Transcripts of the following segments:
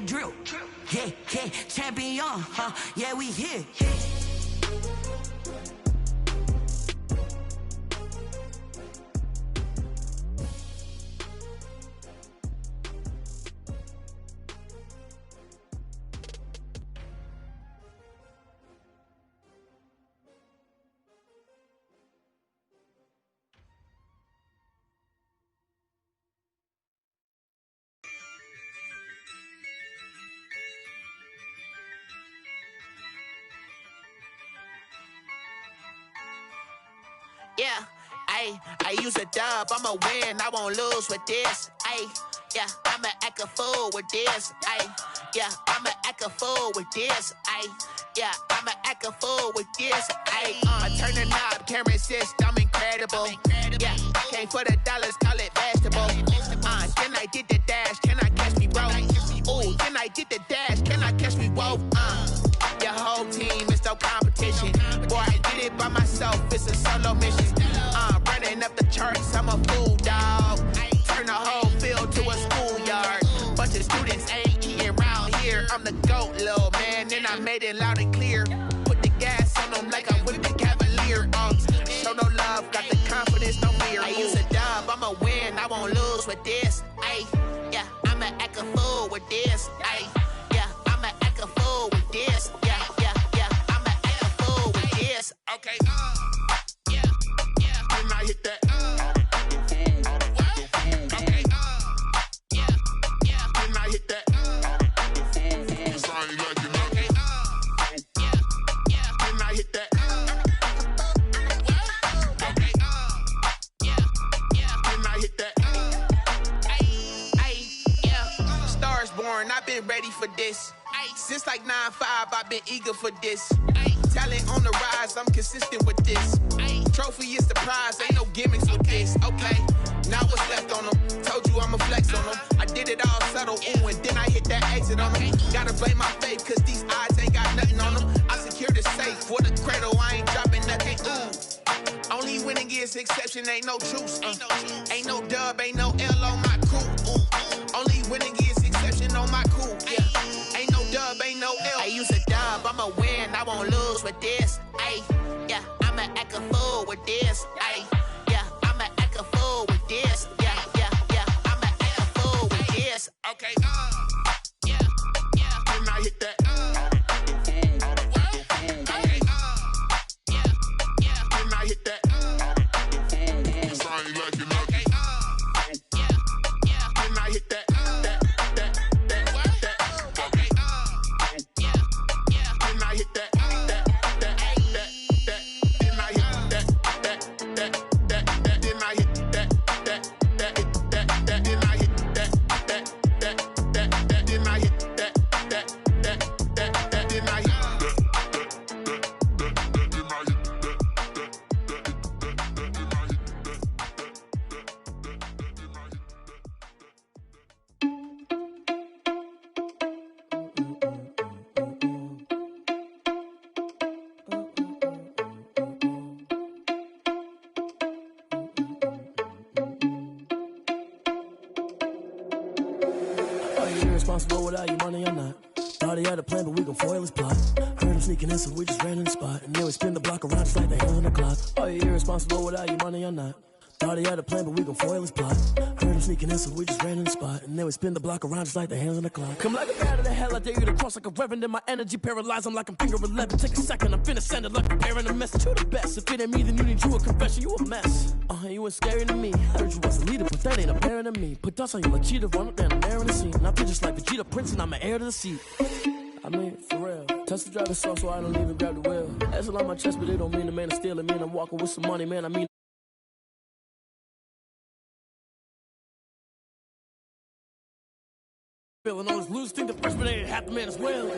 drill. Yeah, champion, yeah, we here. Yeah, I use a dub, I'ma win, I won't lose with this. Yeah, I'ma act a fool with this. Yeah, I'ma act a fool with this. Yeah, I'ma act a fool with this. I turn the knob, can't resist, I'm incredible. Yeah, came for the dollars, call it vegetable. Then I did the dash, can I catch me, bro? Ooh, then I did the dash, can I catch me, whoa? Your whole team is no competition. Boy, I did it by myself, it's a solo mission. Running up the charts, I'm a fool, dog. Turn the whole field to a schoolyard. Bunch of students ain't eating round here. I'm the GOAT, little man, and I made it loud and clear. Put the gas on them like I'm with the Cavalier. Show no love, got the confidence, no fear. I use a dub, I'ma win, I won't lose with this. Yeah, I'ma act a fool with this. Yeah, I'ma act a fool with this. Yeah, I'ma act a fool with this. Okay, yeah, when I hit that. Okay, yeah, when I hit that. Okay, yeah, when I hit that. Okay, yeah, when I hit that. Yeah, stars born, I've been ready for this. Since like 9-5, I've been eager for this. Talent on the rise, I'm consistent with this. Trophy is the prize, ain't no gimmicks with this. Okay, now what's left on them? Told you I'ma flex on them. I did it all subtle, ooh, and then I hit that exit on them. Gotta blame my faith, cause these odds ain't got nothing on them. I secured the safe for the cradle, I ain't dropping nothing, ooh. Only winning is exception, ain't no truce. Ain't no dub, ain't no L on my crew, ooh. Only winning is exception on my crew, yeah. Ain't no dub, ain't no L. I use a dub, I'ma win, I won't lose with this. Yeah, I'ma act a fool with this. Yeah, I'ma act a fool with this. Yeah, I'ma act a fool with this. Okay, yeah, when I hit that. Okay, yeah, when I hit that. Okay, yeah, when I hit that. Responsible without your money or not. Thought he had a plan, but we gon' foil his plot. Heard him sneaking in, so we just ran in the spot. And then we spin the block around just like the hands on the clock. Are you irresponsible without your money or not? Thought he had a plan, but we gon' foil his plot. Heard him sneaking in, so we just ran in the spot. And then we spin the block around just like the hands on the clock. Come like a bat of the hell, I dare you to cross like a reverend. In my energy paralyzed, I'm like I'm finger 11. Take a second, I'm finna send it like preparing a message. You the best, if it ain't me, then you need you a confession. You a mess, you was scary to me. Heard you was a leader, but that ain't apparent to me. Put dust on you like cheetah, run up down the air in the scene. And I feel just like Vegeta Prince, and I'm an heir to the seat. I mean, for real. Touch the driver's soft, so I don't even grab the wheel. That's a lot on my chest, but it don't mean the man is stealing. Man, I'm walking with some money, man, I mean. Feeling on his loose, think the freshman ain't half the man as well.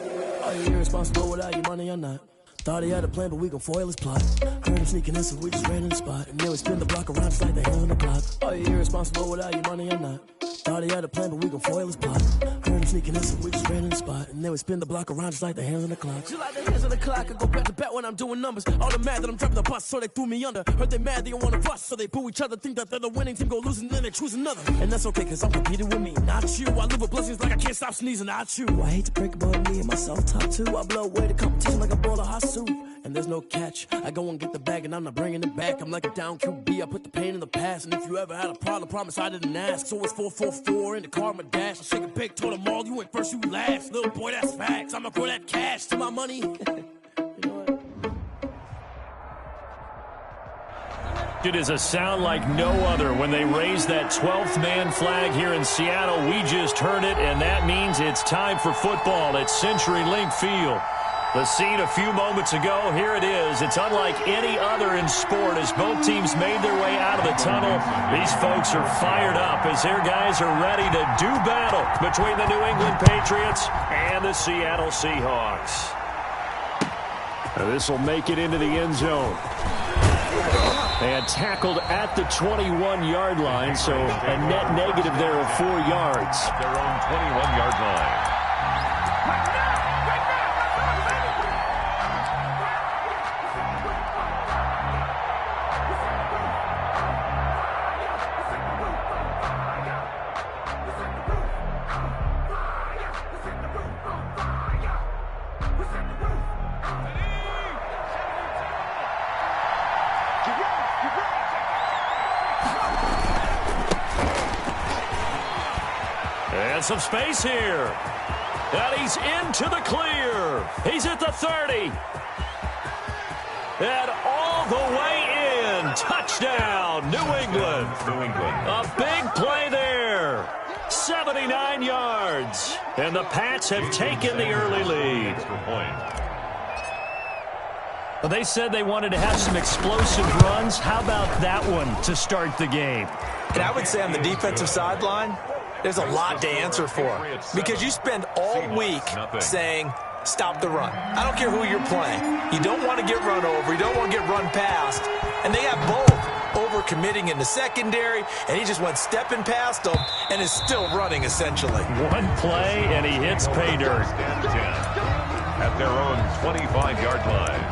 Are you irresponsible without your money or not? Thought he had a plan, but we gon' foil his plot. Heard him sneaking in, so we just ran in the spot. And then we spin the block around just like the hands on the clock. Are you irresponsible without your money or not? Thought he had a plan, but we gon' foil his plot. Heard him sneaking in, so we just ran in the spot. And then we spin the block around just like the hands on the clock. Just like the hands on the clock, I go back to back when I'm doing numbers. All the mad that I'm driving the bus, so they threw me under. Heard they mad, they don't wanna fuss, so they boo each other. Think that they're the winning team, go losing, then they choose another. And that's okay, cause I'm competing with me, not you. I live with blessings like I can't stop sneezing, not you. I hate to break about me and myself top two. I blow away the competition like a bowl of hot soup. And there's no catch. I go and get the bag and I'm not bringing it back. I'm like a down QB, I put the pain in the past. And if you ever had a problem, promise I didn't ask. So it's 4-4-4 in the car, my dash. I shake a big, told them all, you went first, you last. Little boy, that's facts. I'ma throw that cash to my money. You know what? It is a sound like no other when they raise that 12th man flag here in Seattle. We just heard it, and that means it's time for football at CenturyLink Field. The scene a few moments ago, here it is. It's unlike any other in sport as both teams made their way out of the tunnel. These folks are fired up as their guys are ready to do battle between the New England Patriots and the Seattle Seahawks. This will make it into the end zone. And tackled at the 21-yard line, so a net negative there of 4 yards. At their own 21-yard line. And some space here. And he's into the clear. He's at the 30. And all the way in. Touchdown, New England. A big play there. 79 yards. And the Pats have taken the early lead. Well, they said they wanted to have some explosive runs. How about that one to start the game? And I would say on the defensive sideline, there's a lot to answer for because you spend all week saying, stop the run. I don't care who you're playing. You don't want to get run over. You don't want to get run past. And they have both over-committing in the secondary, and he just went stepping past them and is still running, essentially. One play, and he hits pay dirt. At their own 25-yard line.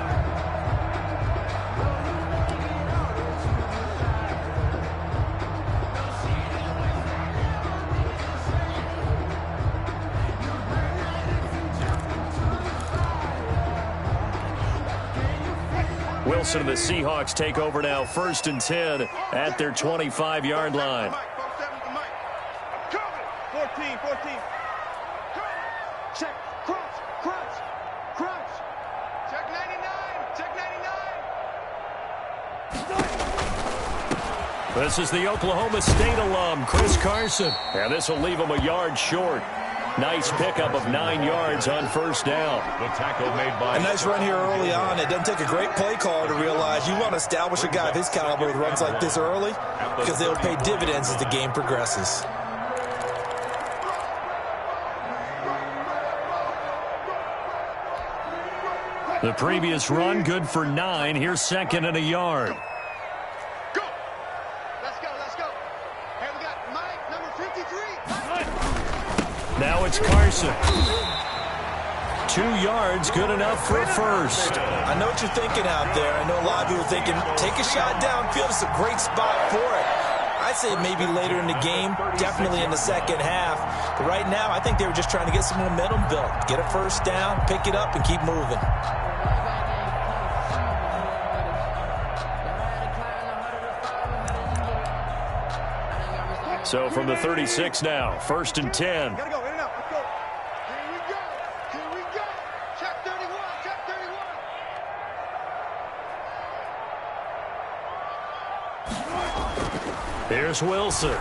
Wilson and the Seahawks take over now, 1st and 10 at their 25-yard line. 14. Check, crunch. Check 99. This is the Oklahoma State alum, Chris Carson. And this will leave him a yard short. Nice pickup of 9 yards on 1st down. The tackle made by... A nice run here early on. It doesn't take a great play caller to realize you want to establish a guy of his caliber with runs like this early because they'll pay dividends as the game progresses. The previous run, good for 9. Here's 2nd and a yard. Go. Let's go. Here we got Mike, number 53. Now it's Carson. 2 yards, good enough for a first. I know what you're thinking out there. I know a lot of people are thinking, take a shot downfield. It's a great spot for it. I'd say maybe later in the game, definitely in the second half. But right now, I think they were just trying to get some momentum built. Get a first down, pick it up, and keep moving. So from the 36 now, 1st and 10. Gotta go, in and out. Let's go. Here we go. Check 31. Here's Wilson.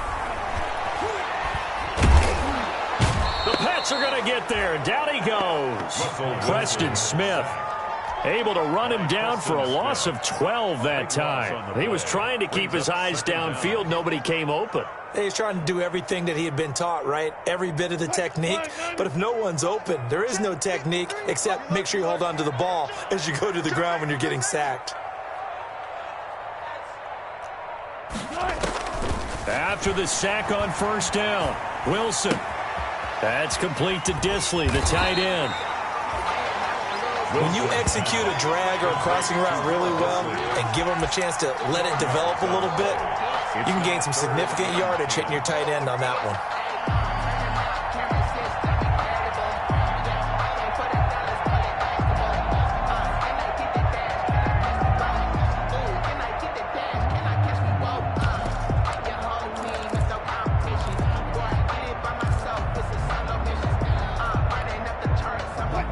The Pats are going to get there. Down he goes. Preston Smith able to run him down for a loss of 12 that time. He was trying to keep his eyes downfield. Nobody came open. He's trying to do everything that he had been taught, right? Every bit of the technique. But if no one's open, there is no technique except make sure you hold on to the ball as you go to the ground when you're getting sacked. After the sack on first down, Wilson. That's complete to Disley, the tight end. When you execute a drag or a crossing route really well and give them a chance to let it develop a little bit, you can gain some significant yardage hitting your tight end on that one.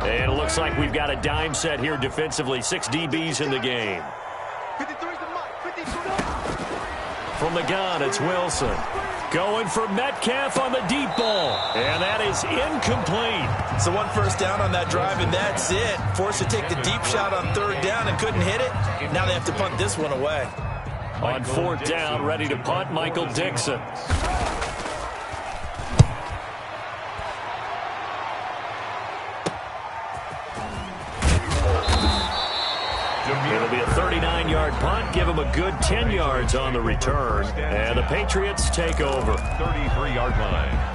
And it looks like we've got a dime set here defensively. 6 DBs in the game. From the gun, it's Wilson. Going for Metcalf on the deep ball. And that is incomplete. So 1 first down on that drive, and that's it. Forced to take the deep shot on 3rd down and couldn't hit it. Now they have to punt this one away. On 4th down, ready to punt, Michael Dixon. It'll be a 39-yard punt. Give them a good 10 yards on the return. And the Patriots take over. 33-yard line.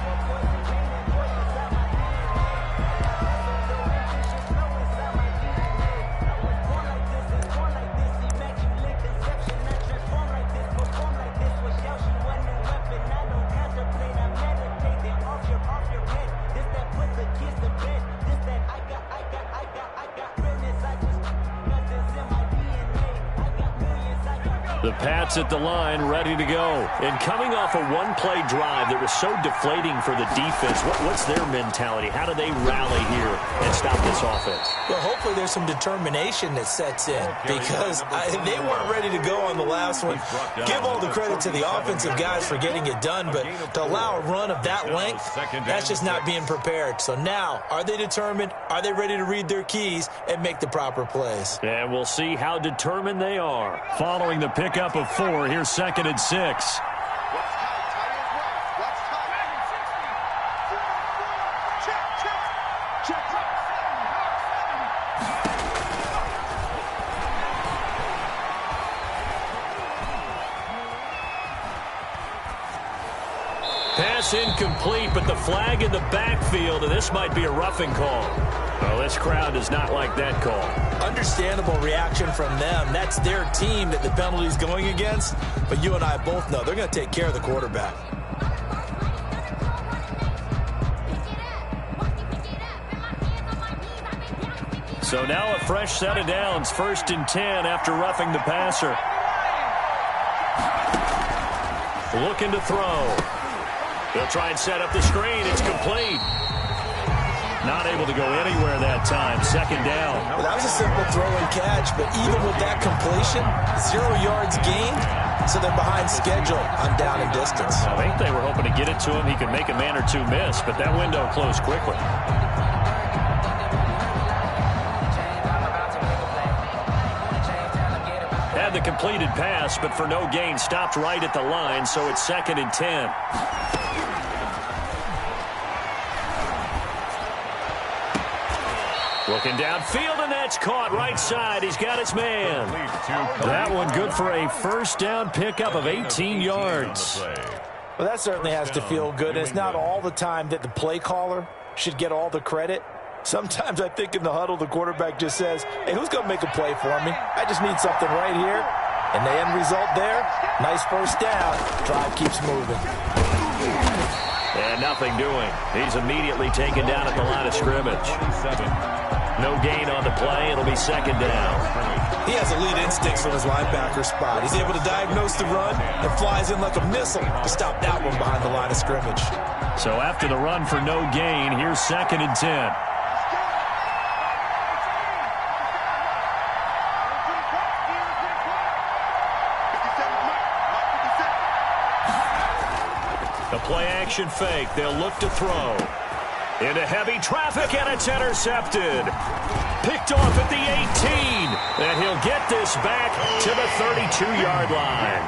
The Pats at the line, ready to go. And coming off a one-play drive that was so deflating for the defense, what's their mentality? How do they rally here and stop this offense? Well, hopefully there's some determination that sets in because they weren't ready to go on the last one. Give all the credit to the offensive guys for getting it done, but to allow a run of that length, that's just not being prepared. So now, are they determined? Are they ready to read their keys and make the proper plays? And we'll see how determined they are. Following the pickup of 4, here's 2nd and 6. Pass incomplete, but the flag in the backfield, and this might be a roughing call. Well, this crowd does not like that call. Understandable reaction from them. That's their team that the penalty's going against. But you and I both know they're going to take care of the quarterback. So now a fresh set of downs. 1st and 10 after roughing the passer. Looking to throw. They'll try and set up the screen. It's complete. Not able to go anywhere that time. 2nd down. Well, that was a simple throw and catch, but even with that completion, 0 yards gained, so they're behind schedule on down and distance. I think they were hoping to get it to him. He could make a man or two miss, but that window closed quickly. Had the completed pass, but for no gain, stopped right at the line, so it's 2nd and 10. Looking downfield, and that's caught right side. He's got his man. That one good for a 1st down pickup of 18 yards. Well, that certainly has to feel good. It's not all the time that the play caller should get all the credit. Sometimes I think in the huddle, the quarterback just says, hey, who's going to make a play for me? I just need something right here. And the end result there, nice 1st down. Drive keeps moving. And nothing doing. He's immediately taken down at the line of scrimmage. No gain on the play. It'll be 2nd down. He has elite instincts from his linebacker spot. He's able to diagnose the run and flies in like a missile to stop that one behind the line of scrimmage. So after the run for no gain, here's 2nd and 10. The play-action fake. They'll look to throw. Into heavy traffic, and it's intercepted. Picked off at the 18. And he'll get this back to the 32-yard line.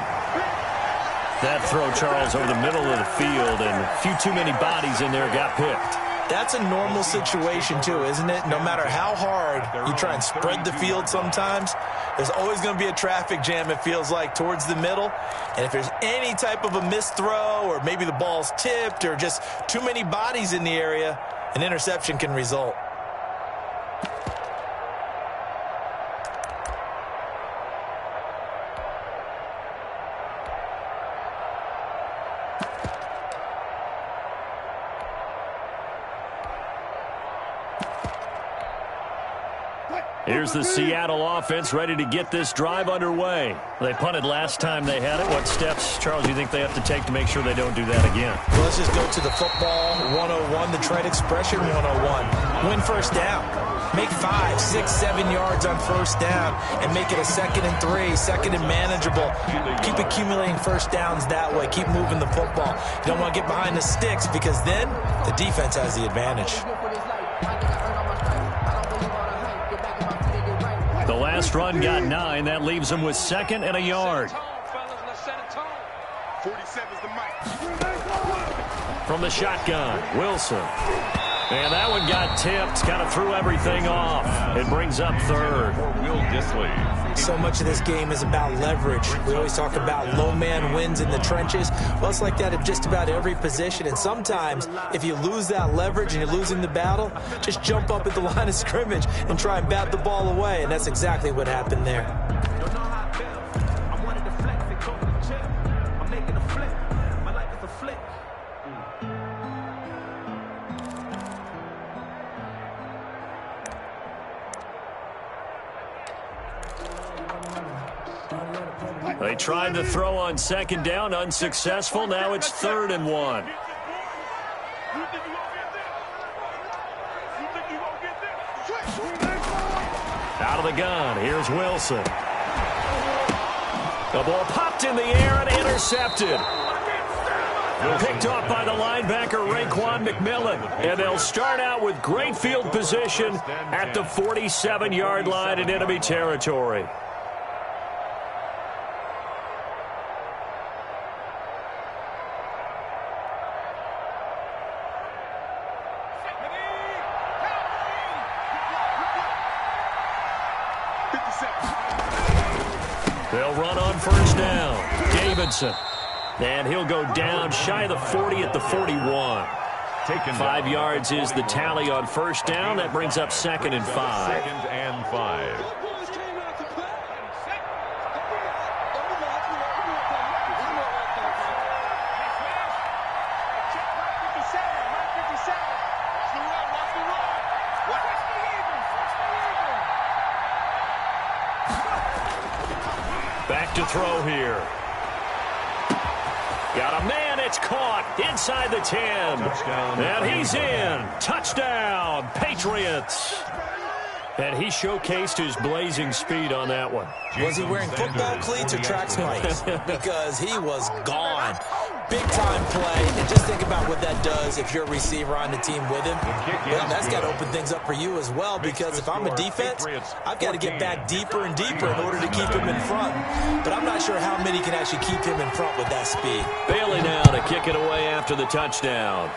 That throw, Charles, over the middle of the field, and a few too many bodies in there got picked. That's a normal situation too, isn't it? No matter how hard you try and spread the field sometimes, there's always going to be a traffic jam, it feels like, towards the middle. And if there's any type of a missed throw or maybe the ball's tipped or just too many bodies in the area, an interception can result. Here's the Seattle offense ready to get this drive underway. They punted last time they had it. What steps, Charles, do you think they have to take to make sure they don't do that again? Well, let's just go to the football 101, the trade expression 101. Win first down. Make 5, 6, 7 yards on first down and make it a 2nd and 3, 2nd and manageable. Keep accumulating first downs that way. Keep moving the football. You don't want to get behind the sticks because then the defense has the advantage. The last run got 9. That leaves them with 2nd and a yard. From the shotgun, Wilson. And that one got tipped, kind of threw everything off. It brings up 3rd. So much of this game is about leverage. We always talk about low man wins in the trenches. Well, it's like that in just about every position. And sometimes, if you lose that leverage and you're losing the battle, just jump up at the line of scrimmage and try and bat the ball away. And that's exactly what happened there. They tried to throw on 2nd down, unsuccessful. Now it's 3rd and 1. Out of the gun, here's Wilson. The ball popped in the air and intercepted. Picked off by the linebacker, Raekwon McMillan. And they'll start out with great field position at the 47-yard line in enemy territory. They'll run on first down. Davidson. And he'll go down shy of the 40 at the 41. 5 yards is the tally on first down. That brings up 2nd and 5. 2nd and 5. Back to throw here. Got a man, it's caught inside the 10. And he's in. Touchdown, Patriots. And he showcased his blazing speed on that one. Was he wearing football cleats or track spikes? Because he was gone. Big-time play. And just think about what that does if you're a receiver on the team with him. Well, that's got to open things up for you as well, because if I'm a defense, I've got to get back deeper and deeper in order to keep him in front. But I'm not sure how many can actually keep him in front with that speed. Bailey now to kick it away after the touchdown.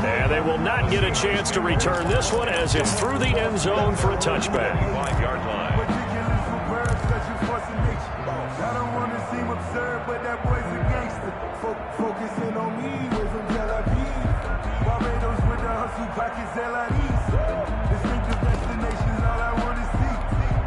And they will not get a chance to return this one as it's through the end zone for a touchback. 5-yard line. I don't want to seem absurd, but that boy's a gangster. Focusing on me, way from Tel Aviv. Barbados with the hustle pockets, LIDs. Distinctive destinations, all I want to see.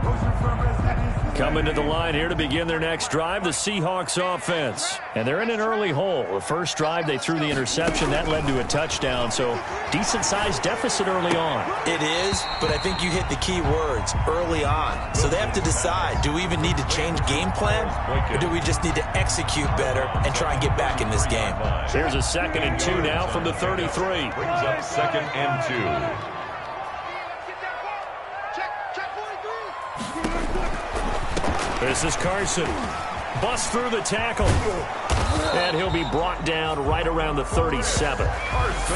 Oceanfront residences. Coming to the line here to begin their next drive, the Seahawks offense. And they're in an early hole. The first drive, they threw the interception. That led to a touchdown, so decent-sized deficit early on. It is, but I think you hit the key words, early on. So they have to decide, do we even need to change game plan, or do we just need to execute better and try and get back in this game? Here's a 2nd and 2 now from the 33. Brings up 2nd and 2. This is Carson. Busts through the tackle. And he'll be brought down right around the 37.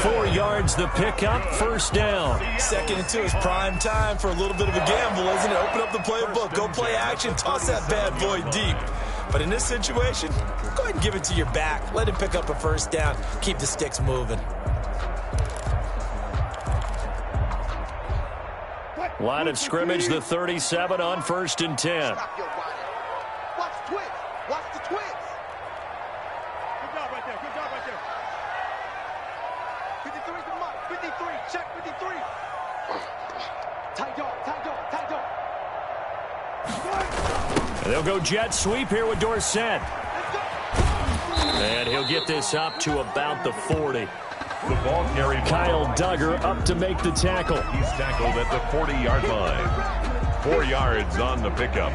4 yards the pickup, first down. 2nd and 2 is prime time for a little bit of a gamble, isn't it? Open up the playbook, go play action, toss that bad boy deep. But in this situation, go ahead and give it to your back. Let him pick up a first down. Keep the sticks moving. Line of scrimmage, the 37 on 1st and 10. Watch the twins. Watch the twins. Good job right there. Good job right there. 53 to Mike. 53. Check 53. Tight dog. Tight dog. Tight dog. And they'll go jet sweep here with Dorsett. And he'll get this up to about the 40. The ball carried. Kyle Duggar up to make the tackle. He's tackled at the 40-yard line. 4 yards on the pickup.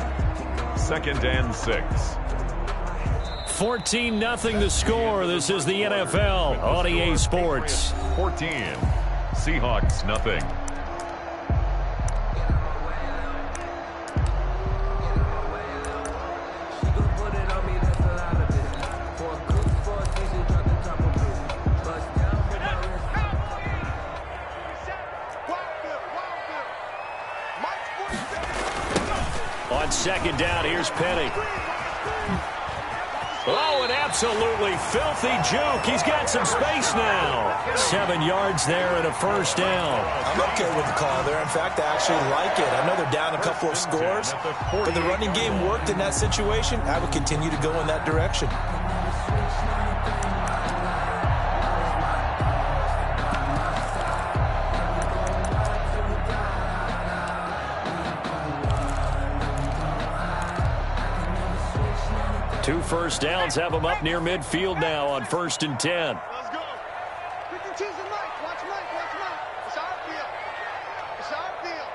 2nd and 6. 14-0 the score. This is the NFL on EA Sports. 14. Seahawks, nothing. On 2nd down, here's Penny. Oh, an absolutely filthy juke. He's got some space now. 7 yards there and a first down. I'm okay with the call there. In fact, I actually like it. I know they're down a couple of scores, but the running game worked in that situation. I would continue to go in that direction. Two first downs have them up near midfield now on 1st and 10. Let's go. 52's a Mike. Watch Mike. Watch Mike. It's our field. It's our field.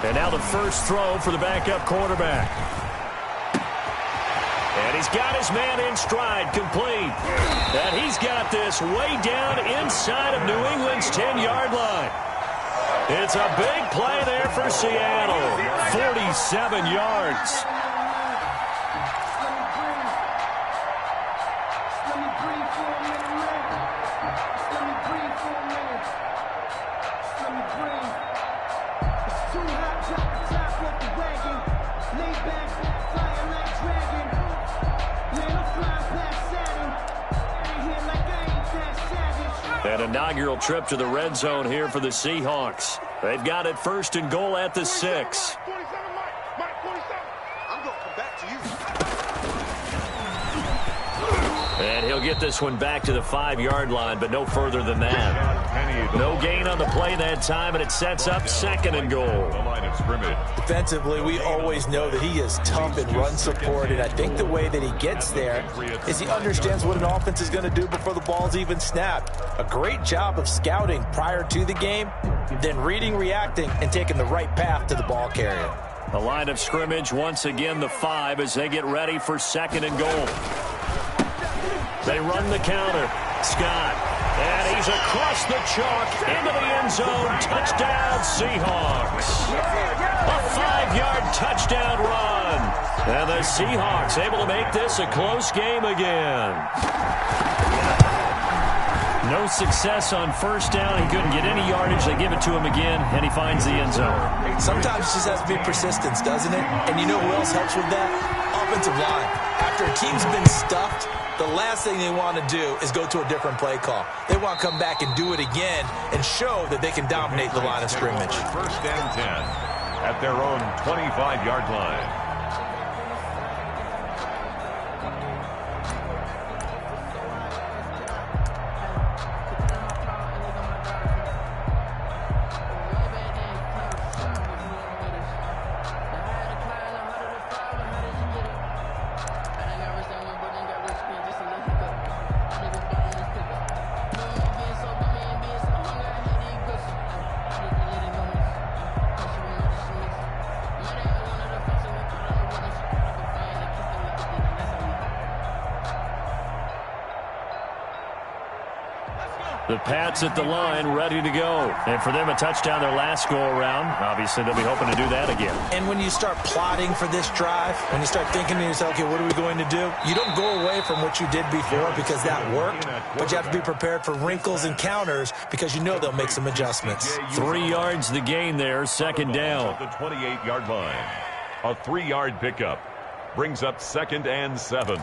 And now the first throw for the backup quarterback. And he's got his man in stride, complete. And he's got this way down inside of New England's 10-yard line. It's a big play there for Seattle. 47 yards. An inaugural trip to the red zone here for the Seahawks. They've got it 1st and goal at the 6. 27, Mike 27. I'm going to come back to you. And he'll get this one back to the 5-yard line, but no further than that. No gain on the play that time, and it sets up 2nd and goal. The line of scrimmage. Defensively, we always know that he is tough in run support, and I think the way that he gets there is he understands what an offense is going to do before the ball's even snapped. A great job of scouting prior to the game, then reading, reacting, and taking the right path to the ball carrier. The line of scrimmage, once again, the 5 as they get ready for 2nd and goal. They run the counter. Scott. And he's across the chalk into the end zone. Touchdown, Seahawks. A 5-yard touchdown run. And the Seahawks able to make this a close game again. No success on 1st down. He couldn't get any yardage. They give it to him again, and he finds the end zone. Sometimes it just has to be persistence, doesn't it? And you know who else helps with that? Offensive line. After a team's been stuffed, the last thing they want to do is go to a different play call. They want to come back and do it again and show that they can dominate the line of scrimmage. 1st and 10 at their own 25-yard line. The Pats at the line, ready to go. And for them, a touchdown their last go-around. Obviously, they'll be hoping to do that again. And when you start plotting for this drive, when you start thinking to yourself, okay, what are we going to do? You don't go away from what you did before because that worked, but you have to be prepared for wrinkles and counters because you know they'll make some adjustments. 3 yards the gain there, 2nd down. The 28-yard line. A 3-yard pickup. Brings up 2nd and 7.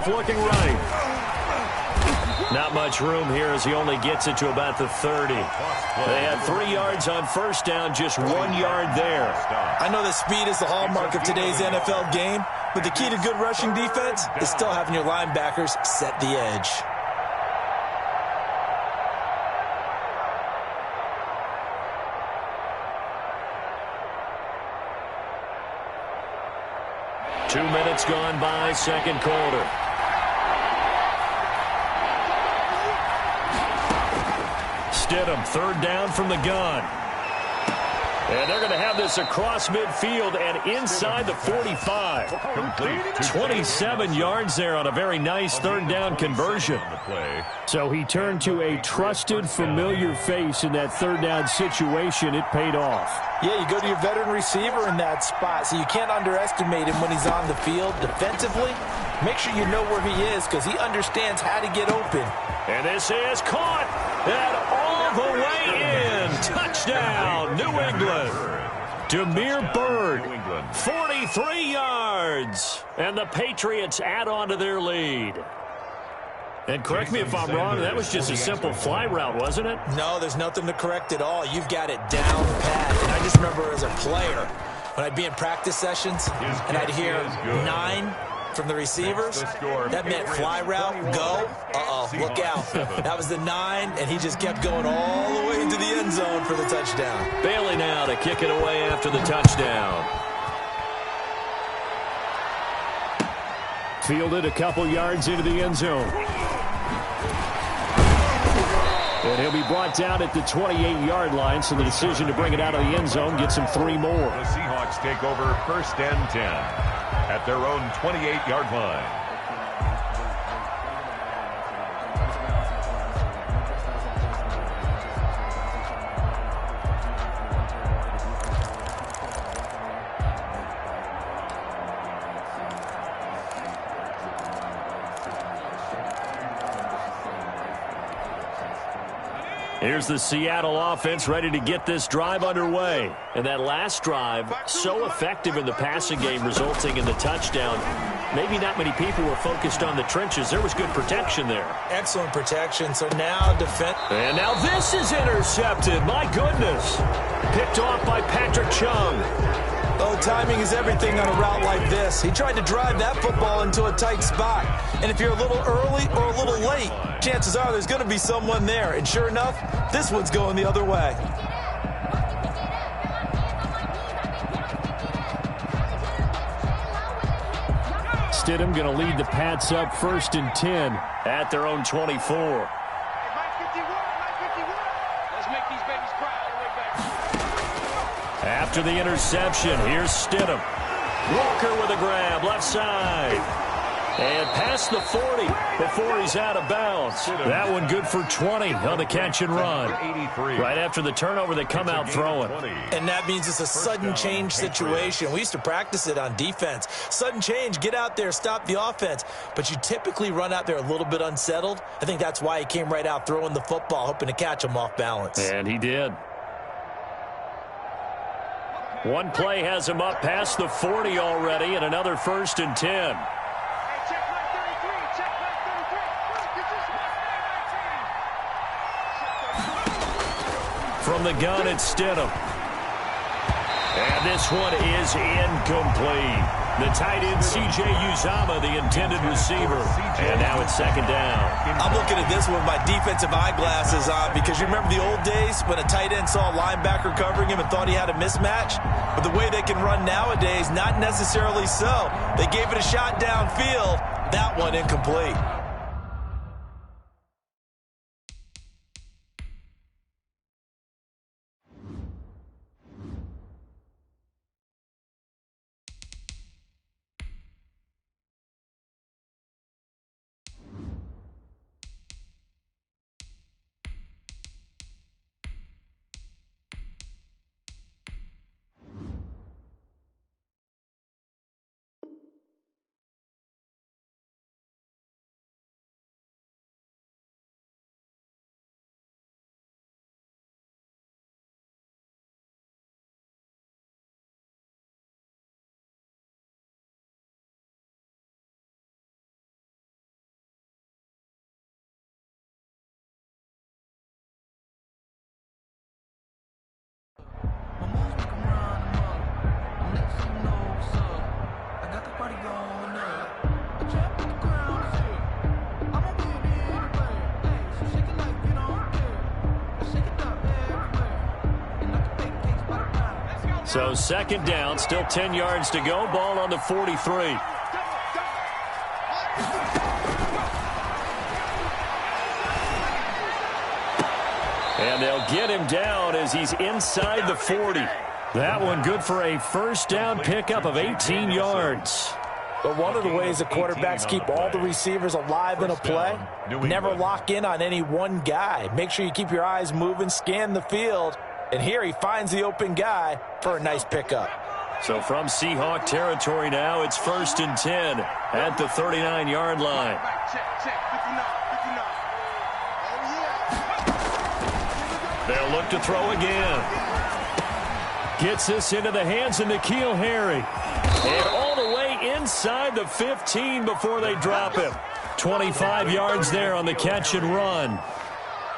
Looking right. Not much room here as he only gets it to about the 30. They had 3 yards on first down, just 1 yard there. I know that speed is the hallmark of today's NFL game, but the key to good rushing defense is still having your linebackers set the edge. Two minutes gone by, second quarter. Stidham, third down from the gun. And they're going to have this across midfield and inside the 45. Complete. 27 yards there on a very nice third down conversion. So he turned to a trusted, familiar face in that third down situation. It paid off. Yeah, you go to your veteran receiver in that spot, so you can't underestimate him when he's on the field defensively. Make sure you know where he is because he understands how to get open. And this is caught and all the way in. Touchdown, New England. Damiere Byrd, 43 yards. And the Patriots add on to their lead. And correct me if I'm wrong, that was just a simple fly route, wasn't it? No, there's nothing to correct at all. You've got it down pat. And I just remember as a player, when I'd be in practice sessions and I'd hear 9 from the receivers, that meant fly route, go, look out. That was the 9, and he just kept going all the way into the end zone for the touchdown. Bailey now to kick it away after the touchdown. Fielded a couple yards into the end zone. And he'll be brought down at the 28-yard line, so the decision to bring it out of the end zone gets him 3 more. The Seahawks take over 1st and 10 at their own 28-yard line. Here's the Seattle offense ready to get this drive underway. And that last drive, so effective in the passing game, resulting in the touchdown. Maybe not many people were focused on the trenches. There was good protection there. Excellent protection. So now defense. And now this is intercepted. My goodness. Picked off by Patrick Chung. Oh, timing is everything on a route like this. He tried to drive that football into a tight spot. And if you're a little early or a little late, chances are there's going to be someone there. And sure enough, this one's going the other way. Stidham going to lead the Pats up 1st and 10 at their own 24. After the interception, here's Stidham. Walker with a grab, left side. And past the 40 before he's out of bounds. That one good for 20 on the catch and run. Right after the turnover, they come out throwing. And that means it's a sudden change situation. We used to practice it on defense. Sudden change, get out there, stop the offense. But you typically run out there a little bit unsettled. I think that's why he came right out throwing the football, hoping to catch him off balance. And he did. One play has him up past the 40 already, and another 1st and 10. From the gun, it's Stidham. And this one is incomplete. The tight end, C.J. Uzomah, the intended receiver. And now it's 2nd down. I'm looking at this one with my defensive eyeglasses on because you remember the old days when a tight end saw a linebacker covering him and thought he had a mismatch? But the way they can run nowadays, not necessarily so. They gave it a shot downfield. That one incomplete. So second down, still 10 yards to go. Ball on the 43. And they'll get him down as he's inside the 40. That one good for a first down pickup of 18 yards. But one of the ways that quarterbacks keep all the receivers alive in a play, never lock in on any one guy. Make sure you keep your eyes moving, scan the field. And here he finds the open guy for a nice pickup. So from Seahawk territory now, it's 1st and 10 at the 39-yard line. They'll look to throw again. Gets this into the hands of N'Keal Harry. And all the way inside the 15 before they drop him. 25 yards there on the catch and run.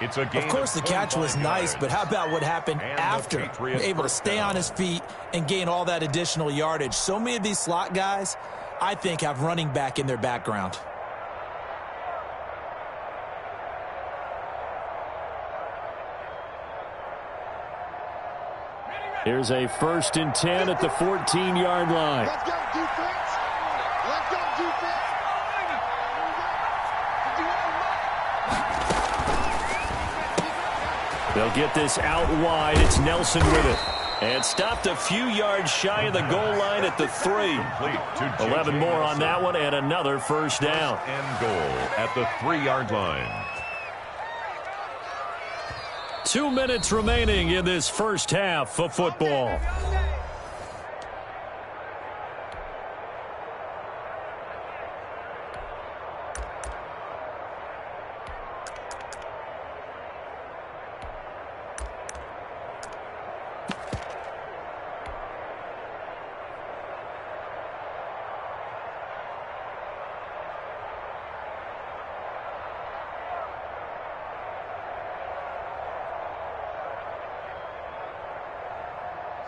Of course, the catch was nice, but how about what happened after? Able to stay on his feet and gain all that additional yardage. So many of these slot guys, I think, have running back in their background. Here's a 1st and 10 at the 14-yard line. Let's go, defense. Let's go, defense. They'll get this out wide. It's Nelson with it. And stopped a few yards shy of the goal line at the 3. 11 more on that one and another first down. And goal at the 3-yard line. 2 minutes remaining in this first half of football.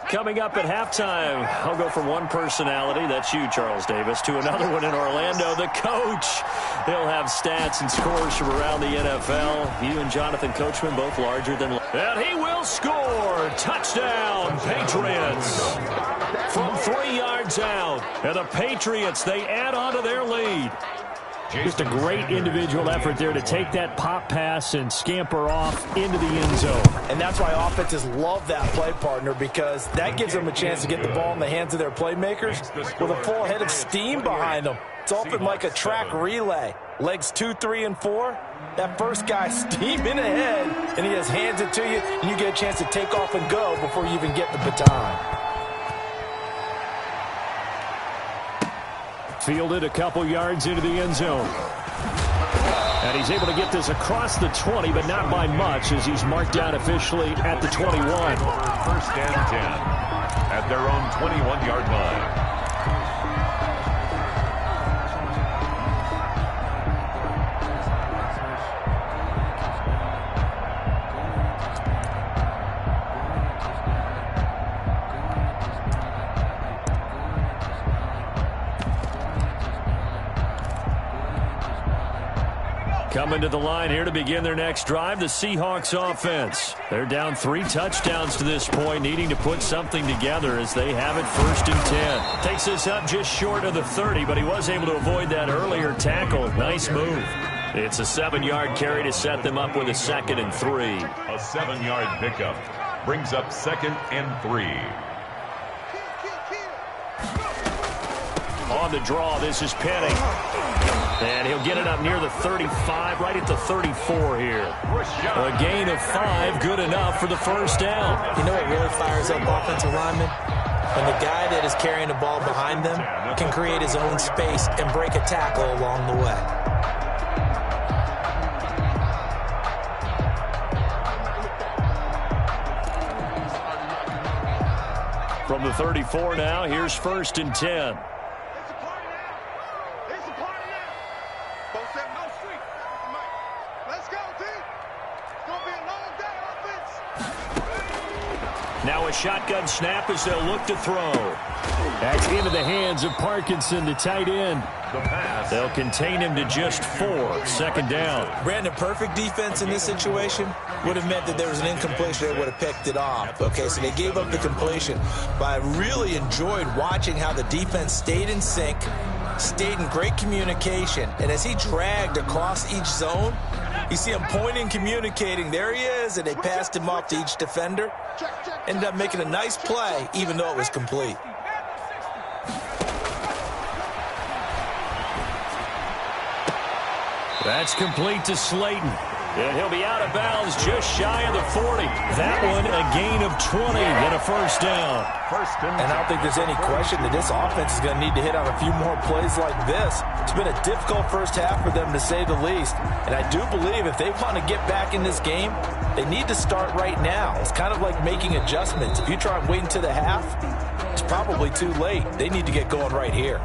Coming up at halftime, I'll go from one personality, that's you, Charles Davis, to another one in Orlando, the coach. He'll have stats and scores from around the NFL. You and Jonathan Coachman both larger than... And he will score! Touchdown, Patriots! From 3 yards out. And the Patriots, they add on to their lead. Just a great individual effort there to take that pop pass and scamper off into the end zone. And that's why offenses love that play, partner, because that gives them a chance to get the ball in the hands of their playmakers with a full head of steam behind them. It's often like a track relay. Legs 2, 3, and 4. That first guy steaming ahead, and he just hands it to you, and you get a chance to take off and go before you even get the baton. Fielded a couple yards into the end zone. And he's able to get this across the 20, but not by much, as he's marked down officially at the 21. 1st and 10 at their own 21-yard line. Coming to the line here to begin their next drive, the Seahawks offense. They're down 3 touchdowns to this point, needing to put something together as they have it 1st and 10. Takes this up just short of the 30, but he was able to avoid that earlier tackle. Nice move. It's a 7-yard carry to set them up with a 2nd and 3. A 7-yard pickup brings up 2nd and 3. On the draw, this is Penning. And he'll get it up near the 35, right at the 34 here. A gain of 5, good enough for the first down. You know what really fires up offensive linemen? When the guy that is carrying the ball behind them can create his own space and break a tackle along the way. From the 34 now, here's 1st and 10. Now a shotgun snap as they'll look to throw. That's into the hands of Parkinson, the tight end. The pass. They'll contain him to just 4. Second down. Brandon, perfect defense in this situation would have meant that there was an incompletion. They would have picked it off. Okay, so they gave up the completion. But I really enjoyed watching how the defense stayed in sync, stayed in great communication. And as he dragged across each zone, you see him pointing, communicating. There he is, and they passed him off to each defender. Ended up making a nice play, even though it was complete. That's complete to Slayton. And he'll be out of bounds just shy of the 40. That one a gain of 20 and a first down. And I don't think there's any question that this offense is going to need to hit on a few more plays like this. It's been a difficult first half for them, to say the least. And I do believe if they want to get back in this game, they need to start right now. It's kind of like making adjustments. If you try and wait until the half, it's probably too late. They need to get going right here.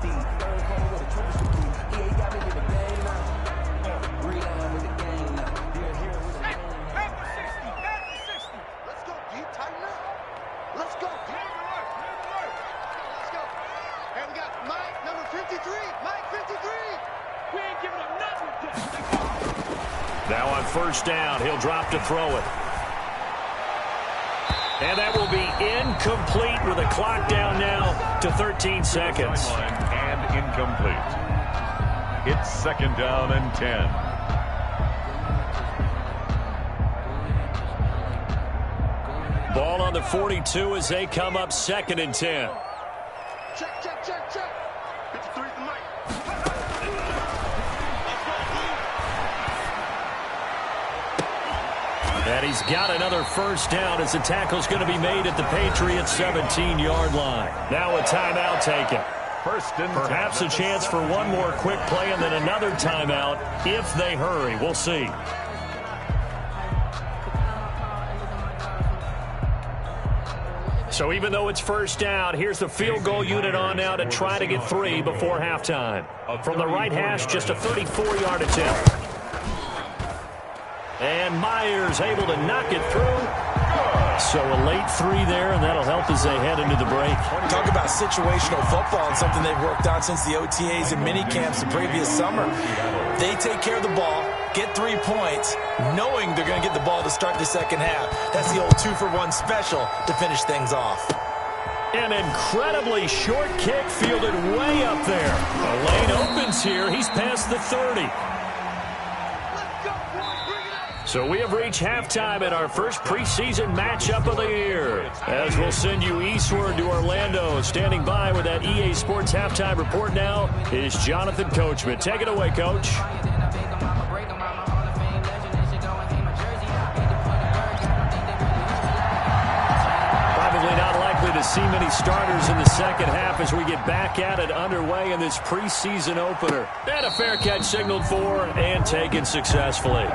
Now on first down, he'll drop to throw it. And that will be incomplete with the clock down now to 13 seconds. And incomplete. It's second down and 10. Ball on the 42 as they come up second and 10. Check, check, check, check. 53 is the mic. And he's got another first down as the tackle's going to be made at the Patriots' 17-yard line. Now a timeout taken. Perhaps a chance for one more quick play and then another timeout if they hurry. We'll see. So even though it's first down, here's the field goal unit on now to try to get 3 before halftime. From the right hash, just a 34-yard attempt. And Myers able to knock it through. So a late 3 there, and that'll help as they head into the break. Talk about situational football and something they've worked on since the OTAs and mini camps the previous summer. They take care of the ball, get 3 points, knowing they're going to get the ball to start the second half. That's the old 2-for-1 special to finish things off. An incredibly short kick fielded way up there. The lane opens here. He's past the 30. So we have reached halftime in our first preseason matchup of the year. As we'll send you eastward to Orlando. Standing by with that EA Sports halftime report now is Jonathan Coachman. Take it away, Coach. Probably not likely to see many starters in the second half as we get back at it underway in this preseason opener. And a fair catch signaled for and taken successfully.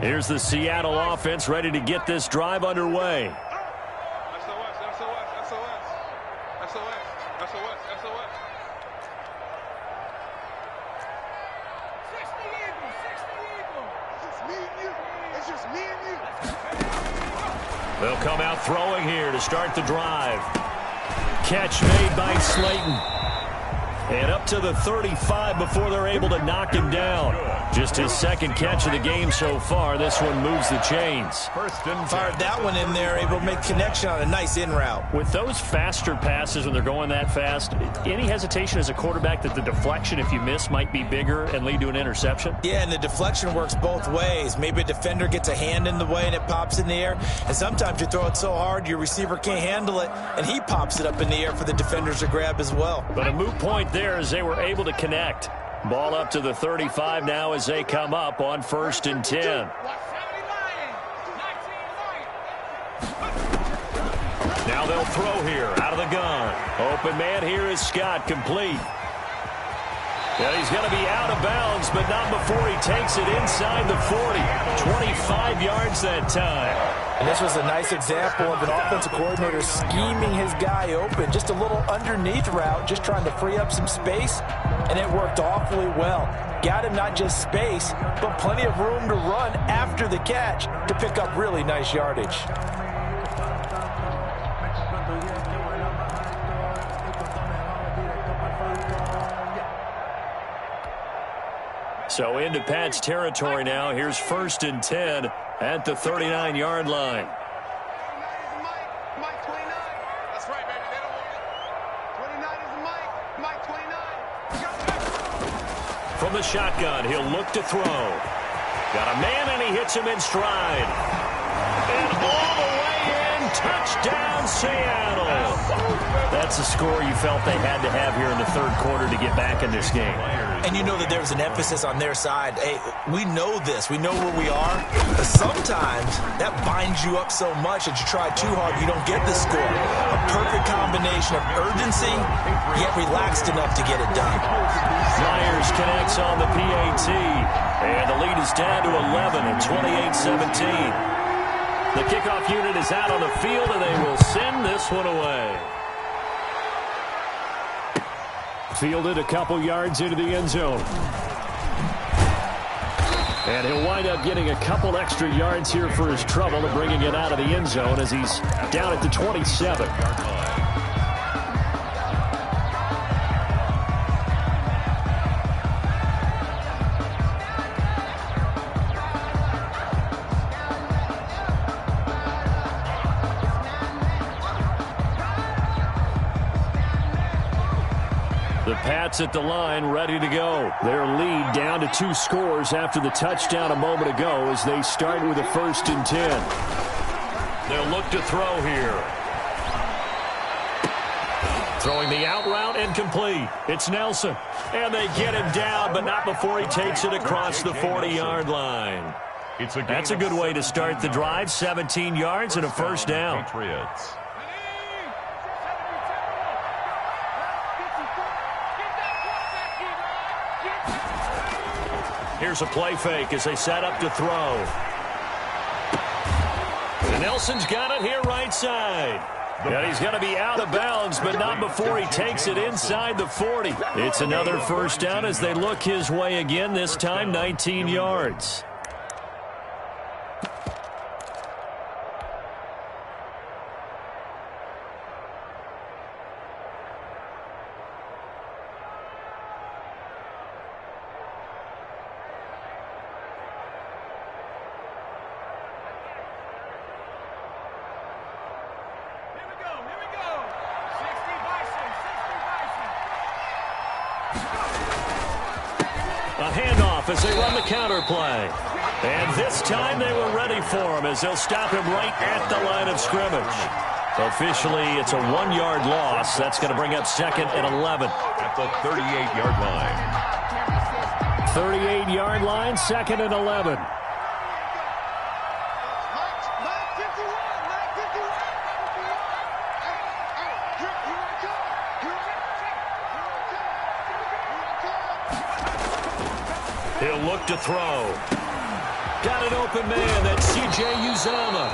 Here's the Seattle offense ready to get this drive underway. They'll come out throwing here to start the drive. Catch made by Slayton. And up to the 35 before they're able to knock him down. Just his second catch of the game so far. This one moves the chains. Fired that one in there, able to make connection on a nice in route. With those faster passes when they're going that fast, any hesitation as a quarterback that the deflection, if you miss, might be bigger and lead to an interception? Yeah, and the deflection works both ways. Maybe a defender gets a hand in the way and it pops in the air. And sometimes you throw it so hard your receiver can't handle it, and he pops it up in the air for the defenders to grab as well. But a moot point there as they were able to connect. Ball up to the 35 now as they come up on 1st and 10. Now they'll throw here out of the gun. Open man here is Scott, complete. Yeah, he's going to be out of bounds, but not before he takes it inside the 40. 25 yards that time. And this was a nice example of an offensive coordinator scheming his guy open. Just a little underneath route, just trying to free up some space, and it worked awfully well. Got him not just space, but plenty of room to run after the catch to pick up really nice yardage. So into Pat's territory now. Here's 1st and 10 at the 39-yard line. Mike 29. That's right, baby. They don't want it. 29 is Mike 29. From the shotgun, he'll look to throw. Got a man, and he hits him in stride. And all the way in, touchdown, Seattle. That's a score you felt they had to have here in the third quarter to get back in this game. And you know that there was an emphasis on their side. Hey, we know this. We know where we are. But sometimes that binds you up so much that you try too hard, you don't get the score. A perfect combination of urgency, yet relaxed enough to get it done. Myers connects on the PAT. And the lead is down to 11 at 28-17. The kickoff unit is out on the field, and they will send this one away. Fielded a couple yards into the end zone. And he'll wind up getting a couple extra yards here for his trouble and bringing it out of the end zone as he's down at the 27. The Pats at the line, ready to go. Their lead down to 2 scores after the touchdown a moment ago as they start with a 1st and 10. They'll look to throw here. Throwing the out route, incomplete. It's Nelson. And they get him down, but not before he takes it across the 40-yard line. That's a good way to start the drive. 17 yards and a 1st down. Patriots. Here's a play fake as they set up to throw. And Nelson's got it here right side. And he's going to be out of bounds, but not before he takes it inside the 40. It's another 1st down as they look his way again, this time 19 yards. A handoff as they run the counter play. And this time they were ready for him as they'll stop him right at the line of scrimmage. Officially, it's a 1-yard loss. That's going to bring up 2nd and 11. At the 38-yard line. 38-yard line, 2nd and 11. He'll look to throw. Got an open man. That's C.J. Uzomah.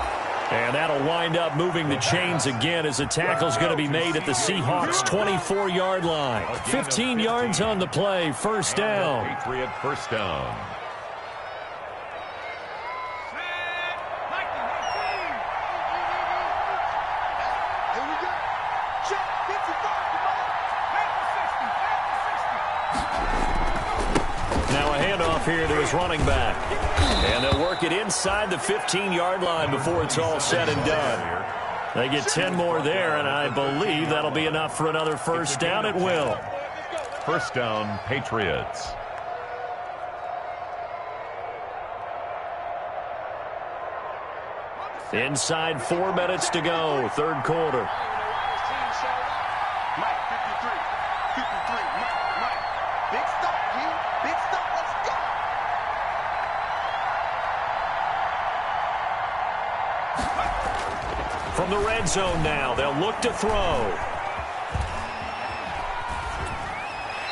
And that'll wind up moving the chains again as the tackle's going to be made at the Seahawks' 24-yard line. 15 yards on the play. 1st down. Patriot 1st down. Here to his running back. And they'll work it inside the 15-yard line before it's all said and done. They get 10 more there, and I believe that'll be enough for another 1st down. It will. 1st down, Patriots. Inside 4 minutes to go, 3rd quarter. From the red zone now, they'll look to throw.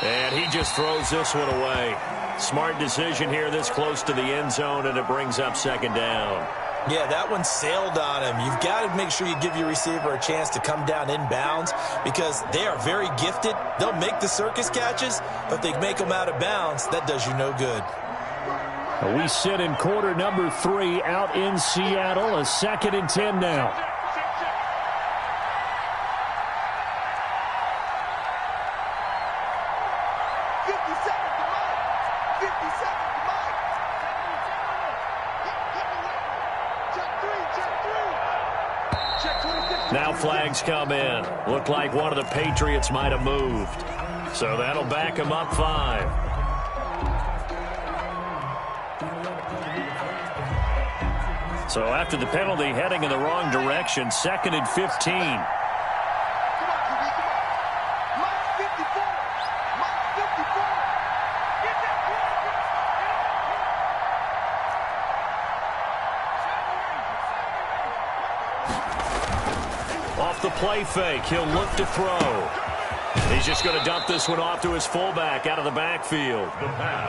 And he just throws this one away. Smart decision here this close to the end zone, and it brings up second down. Yeah, that one sailed on him. You've got to make sure you give your receiver a chance to come down inbounds because they are very gifted. They'll make the circus catches, but if they make them out of bounds, that does you no good. We sit in quarter number 3 out in Seattle. A 2nd and 10 now. Now flags come in. Looked like one of the Patriots might have moved. So that'll back them up 5. So after the penalty, heading in the wrong direction, 2nd and 15. Off the play fake, he'll look to throw. He's just going to dump this one off to his fullback out of the backfield.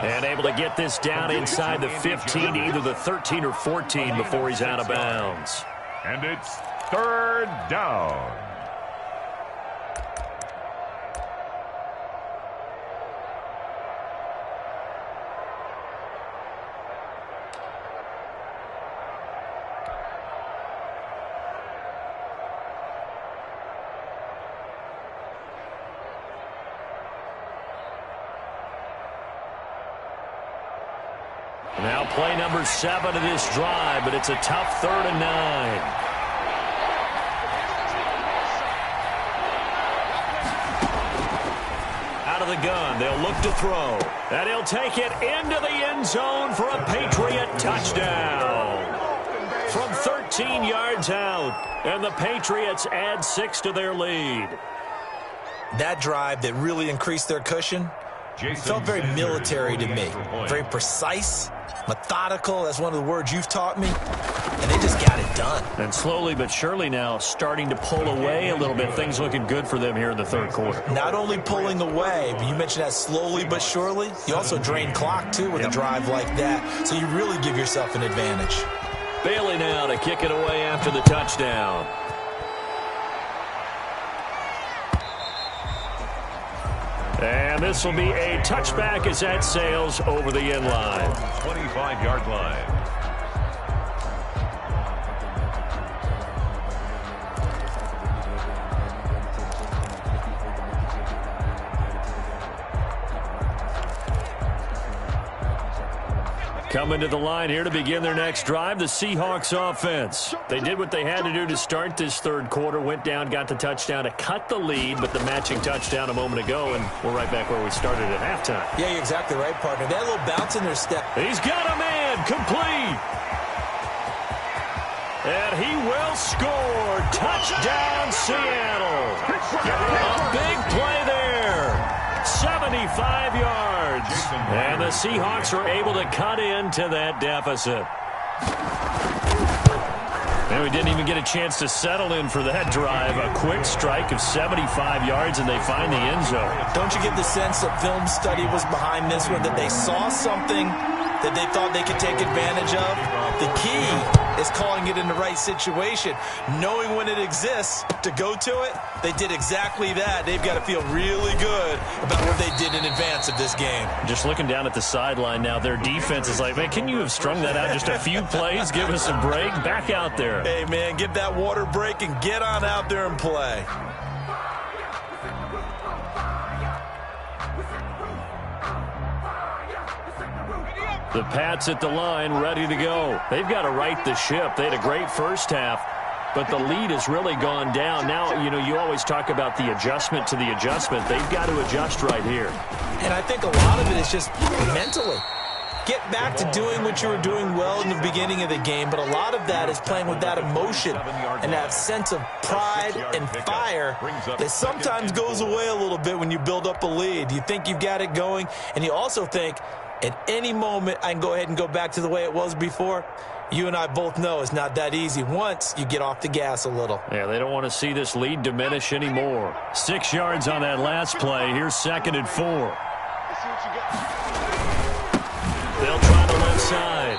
And able to get this down inside the 15, either the 13 or 14 before he's out of bounds. And it's 3rd down. Now play number 7 of this drive, but it's a tough 3rd and 9. Out of the gun, they'll look to throw. And he'll take it into the end zone for a Patriot touchdown. From 13 yards out, and the Patriots add 6 to their lead. That drive that really increased their cushion felt very military to me. Very precise, methodical, that's one of the words you've taught me, and they just got it done. And slowly but surely now starting to pull away a little bit. Things looking good for them here in the 3rd quarter. Not only pulling away, but you mentioned that slowly but surely. You also drain clock, too, with a drive like that, so you really give yourself an advantage. Bailey now to kick it away after the touchdown. And this will be a touchback as that sails over the end line. 25-yard line. Coming to the line here to begin their next drive, the Seahawks offense. They did what they had to do to start this 3rd quarter, went down, got the touchdown to cut the lead, but the matching touchdown a moment ago, and we're right back where we started at halftime. Yeah, you're exactly right, partner. They had a little bounce in their step. He's got a man, complete. And he will score. Touchdown, Seattle. A big play there. 75 yards. And the Seahawks are able to cut into that deficit. And we didn't even get a chance to settle in for that drive. A quick strike of 75 yards, and they find the end zone. Don't you get the sense that film study was behind this one, that they saw something that they thought they could take advantage of? The key is calling it in the right situation, knowing when it exists to go to it. They did exactly that. They've got to feel really good about what they did in advance of this game. Just looking down at the sideline now, their defense is like, man, can you have strung that out just a few plays? Give us a break. Back out there. Hey, man, give that water break and get on out there and play. The Pats at the line, ready to go. They've got to right the ship. They had a great first half, but the lead has really gone down. Now, you know, you always talk about the adjustment to the adjustment. They've got to adjust right here. And I think a lot of it is just mentally. Get back to doing what you were doing well in the beginning of the game, but a lot of that is playing with that emotion and that sense of pride and fire that sometimes goes away a little bit when you build up a lead. You think you've got it going, and you also think, at any moment, I can go ahead and go back to the way it was before. you and I both know it's not that easy once you get off the gas a little. Yeah, they don't want to see this lead diminish anymore. 6 yards on that last play. Here's 2nd and 4. They'll try the left side.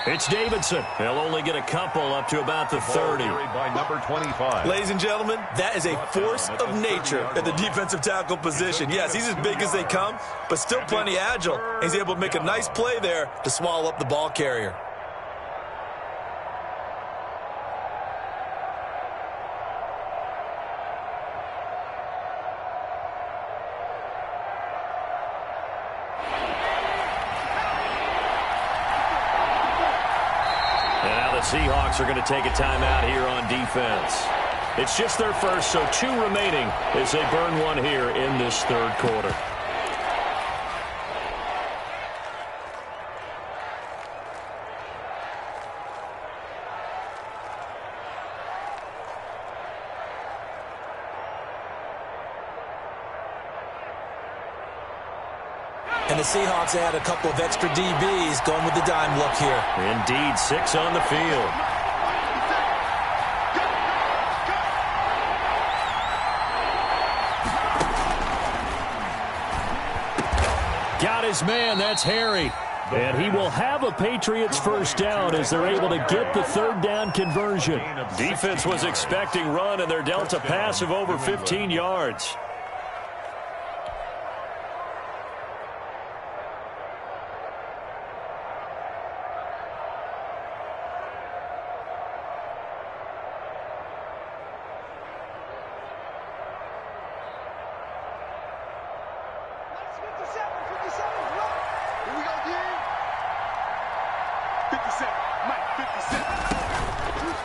It's Davidson. They'll only get a couple up to about the 30. By number 25. Ladies and gentlemen, that is a force of nature at the defensive tackle position. Yes, he's as big as they come, but still plenty agile. He's able to make a nice play there to swallow up the ball carrier. Seahawks are going to take a timeout here on defense. It's just their first, so 2 remaining as they burn one here in this 3rd quarter. And the Seahawks add a couple of extra DBs going with the dime look here. Indeed, 6 on the field. Got his man, that's Harry. And he will have a Patriots first down as they're able to get the 3rd down conversion. Defense was expecting run, and they're dealt a pass of over 15 yards.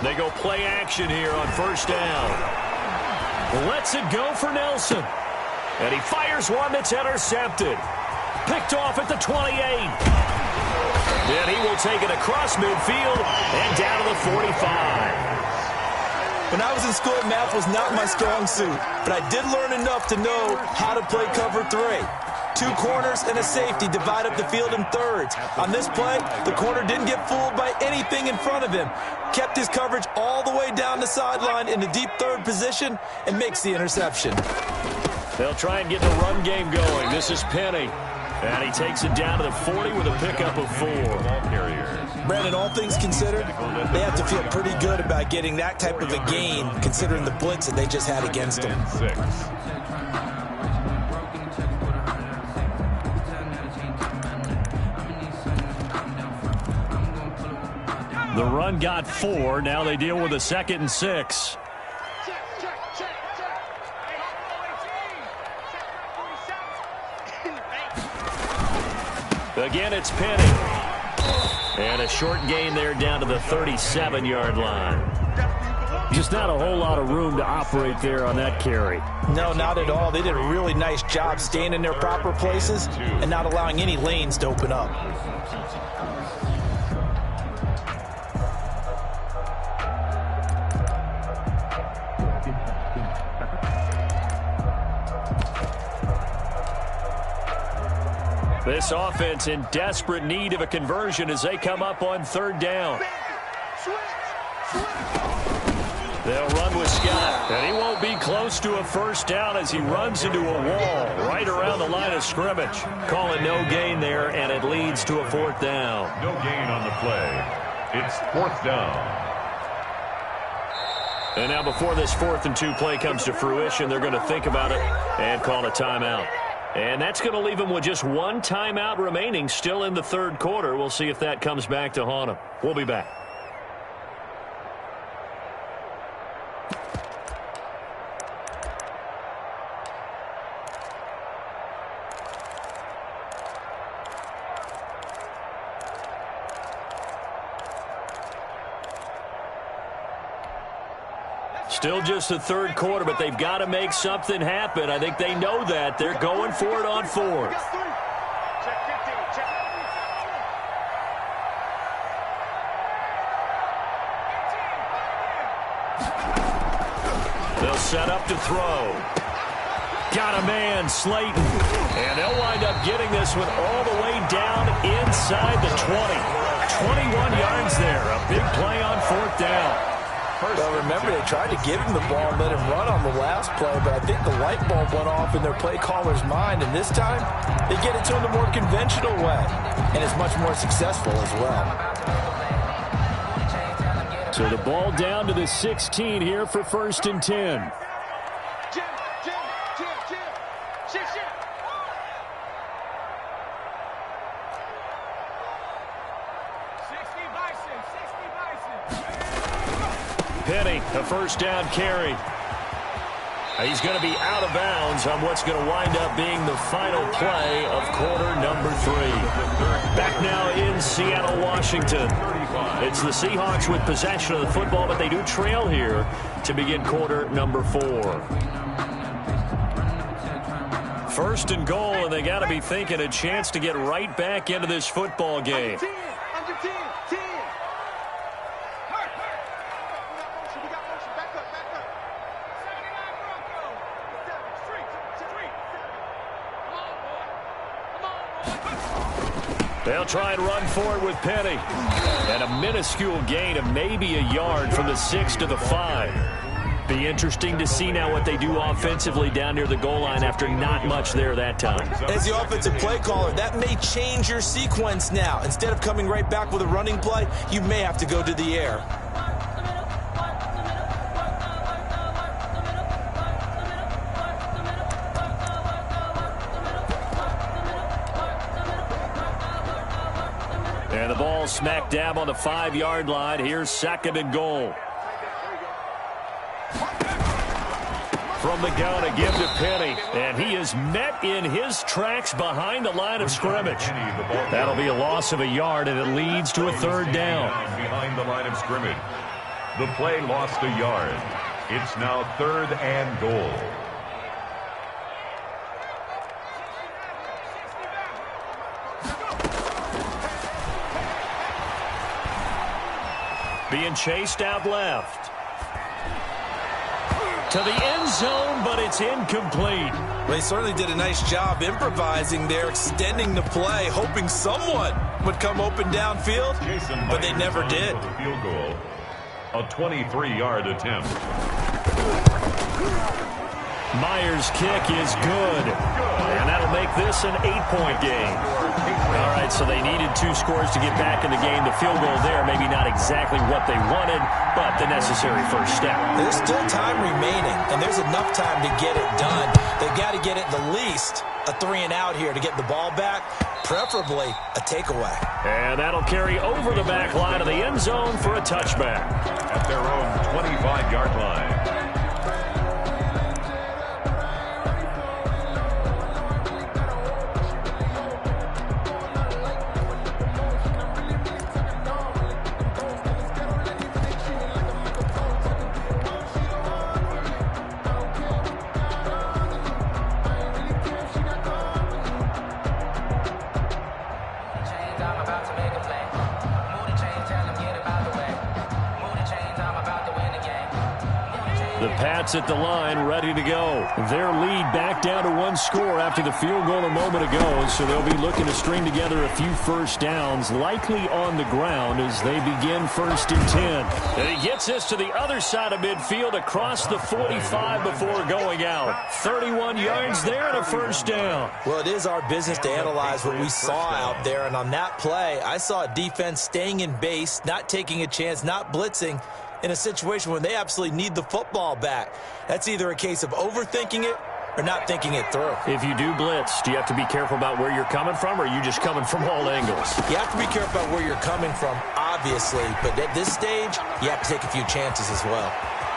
They go play action here on first down. Lets it go for Nelson. And he fires one that's intercepted. Picked off at the 28. Then he will take it across midfield and down to the 45. When I was in school, math was not my strong suit, but I did learn enough to know how to play cover 3. 2 corners and a safety divide up the field in thirds. On this play, the corner didn't get fooled by anything in front of him. Kept his coverage all the way down the sideline in the deep 3rd position and makes the interception. They'll try and get the run game going. This is Penny. And he takes it down to the 40 with a pickup of 4. Brandon, all things considered, they have to feel pretty good about getting that type of a gain considering the blitz that they just had against them. 6. The run got 4. Now they deal with a 2nd and 6. Again, it's Penny. And a short gain there down to the 37-yard line. Just not a whole lot of room to operate there on that carry. No, not at all. They did a really nice job staying in their proper places and not allowing any lanes to open up. This offense in desperate need of a conversion as they come up on 3rd down. They'll run with Scott, and he won't be close to a first down as he runs into a wall right around the line of scrimmage. Call it no gain there, and it leads to a 4th down. No gain on the play. It's 4th down. And now before this 4th and 2 play comes to fruition, they're going to think about it and call a timeout. And that's going to leave them with just 1 timeout remaining still in the 3rd quarter. We'll see if that comes back to haunt them. We'll be back. Still just the 3rd quarter, but they've got to make something happen. I think they know that. They're going for it on 4th. They'll set up to throw. Got a man, Slayton. And they'll wind up getting this one all the way down inside the 20. 21 yards there. A big play on 4th down. Well, remember, they tried to give him the ball and let him run on the last play, but I think the light bulb went off in their play caller's mind, and this time they get it to him the more conventional way, and it's much more successful as well. So the ball down to the 16 here for 1st and 10. Penny, a 1st down carry. He's going to be out of bounds on what's going to wind up being the final play of quarter number 3. Back now in Seattle, Washington. It's the Seahawks with possession of the football, but they do trail here to begin quarter number 4. 1st and goal, and they got to be thinking a chance to get right back into this football game. They'll try and run for it with Penny. And a minuscule gain of maybe a yard from the 6 to the 5. Be interesting to see now what they do offensively down near the goal line after not much there that time. As the offensive play caller, that may change your sequence now. Instead of coming right back with a running play, you may have to go to the air. And the ball smack dab on the 5-yard line. Here's 2nd and goal. From the gun, a give to Penny. And he is met in his tracks behind the line of scrimmage. That'll be a loss of a yard, and it leads to a 3rd down. Behind the line of scrimmage. The play lost a yard. It's now 3rd and goal. Being chased out left. To the end zone, but it's incomplete. Well, they certainly did a nice job improvising there, extending the play, hoping someone would come open downfield, but they never did. Field goal, a 23-yard attempt. Myers' kick is good, and that'll make this an 8-point game. All right, so they needed 2 scores to get back in the game. The field goal there, maybe not exactly what they wanted, but the necessary first step. There's still time remaining, and there's enough time to get it done. They've got to get at the least a 3-and-out here to get the ball back, preferably a takeaway. And that'll carry over the back line of the end zone for a touchback. At their own 25-yard line. The Pats at the line, ready to go. Their lead back down to 1 score after the field goal a moment ago, so they'll be looking to string together a few first downs, likely on the ground as they begin 1st and 10. And he gets this to the other side of midfield across the 45 before going out. 31 yards there and a 1st down. Well, it is our business to analyze what we saw out there, and on that play, I saw a defense staying in base, not taking a chance, not blitzing, in a situation when they absolutely need the football back. That's either a case of overthinking it or not thinking it through. If you do blitz, do you have to be careful about where you're coming from, or are you just coming from all angles? You have to be careful about where you're coming from, obviously, but at this stage, you have to take a few chances as well.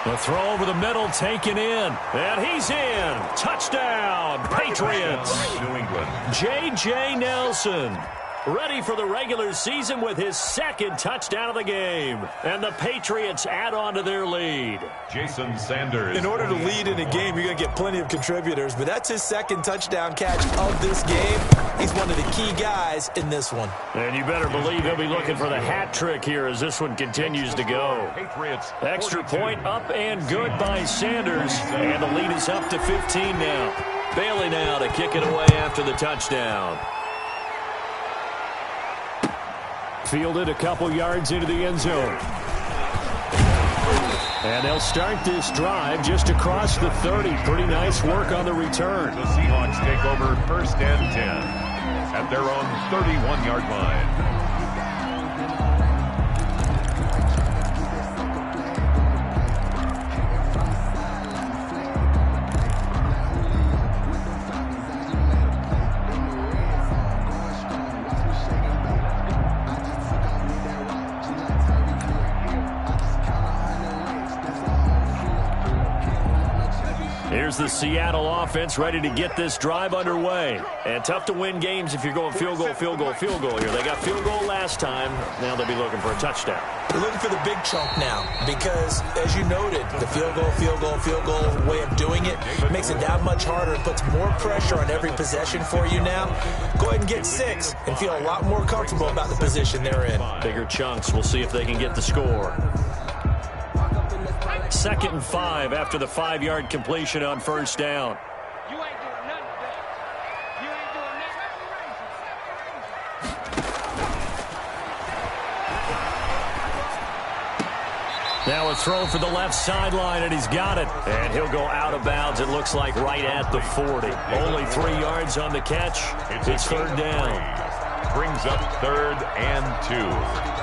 The throw over the middle taken in, and he's in. Touchdown, Patriots. New England. J.J. Nelson, ready for the regular season with his 2nd touchdown of the game. And the Patriots add on to their lead. Jason Sanders. In order to lead in a game, you're going to get plenty of contributors, but that's his 2nd touchdown catch of this game. He's one of the key guys in this one. And you better believe he'll be looking for the hat trick here as this one continues to go. Patriots. Extra point up and good by Sanders. And the lead is up to 15 now. Bailey now to kick it away after the touchdown. Fielded a couple yards into the end zone. And they'll start this drive just across the 30. Pretty nice work on the return. The Seahawks take over 1st and 10 at their own 31-yard line. Here's the Seattle offense ready to get this drive underway. And tough to win games if you're going field goal, field goal, field goal here. They got field goal last time. Now they'll be looking for a touchdown. They're looking for the big chunk now because, as you noted, the field goal way of doing it makes it that much harder and puts more pressure on every possession for you now. Go ahead and get 6 and feel a lot more comfortable about the position they're in. Bigger chunks. We'll see if they can get the score. 2nd and 5 after the 5-yard completion on 1st down. You ain't doing nothing, Doug. You ain't doing nothing. Now a throw for the left sideline, and he's got it. And he'll go out of bounds, it looks like, right at the 40. Only 3 yards on the catch. It's 3rd down. Brings up 3rd and 2.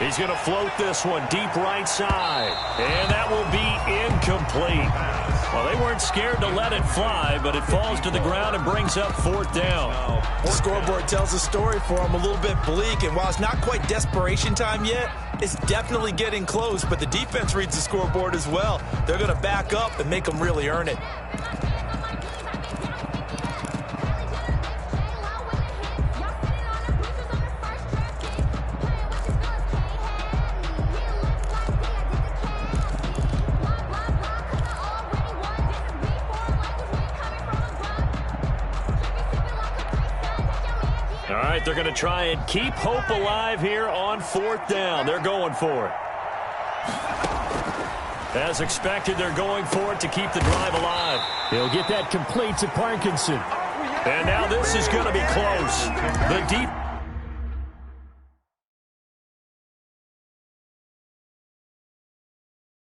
He's going to float this one deep right side. And that will be incomplete. Well, they weren't scared to let it fly, but it falls to the ground and brings up 4th down. The scoreboard tells a story for them, a little bit bleak. And while it's not quite desperation time yet, it's definitely getting close. But the defense reads the scoreboard as well. They're going to back up and make them really earn it. All right, they're going to try and keep hope alive here on 4th down. They're going for it. As expected, they're going for it to keep the drive alive. He'll get that complete to Parkinson. And now this is going to be close. The deep...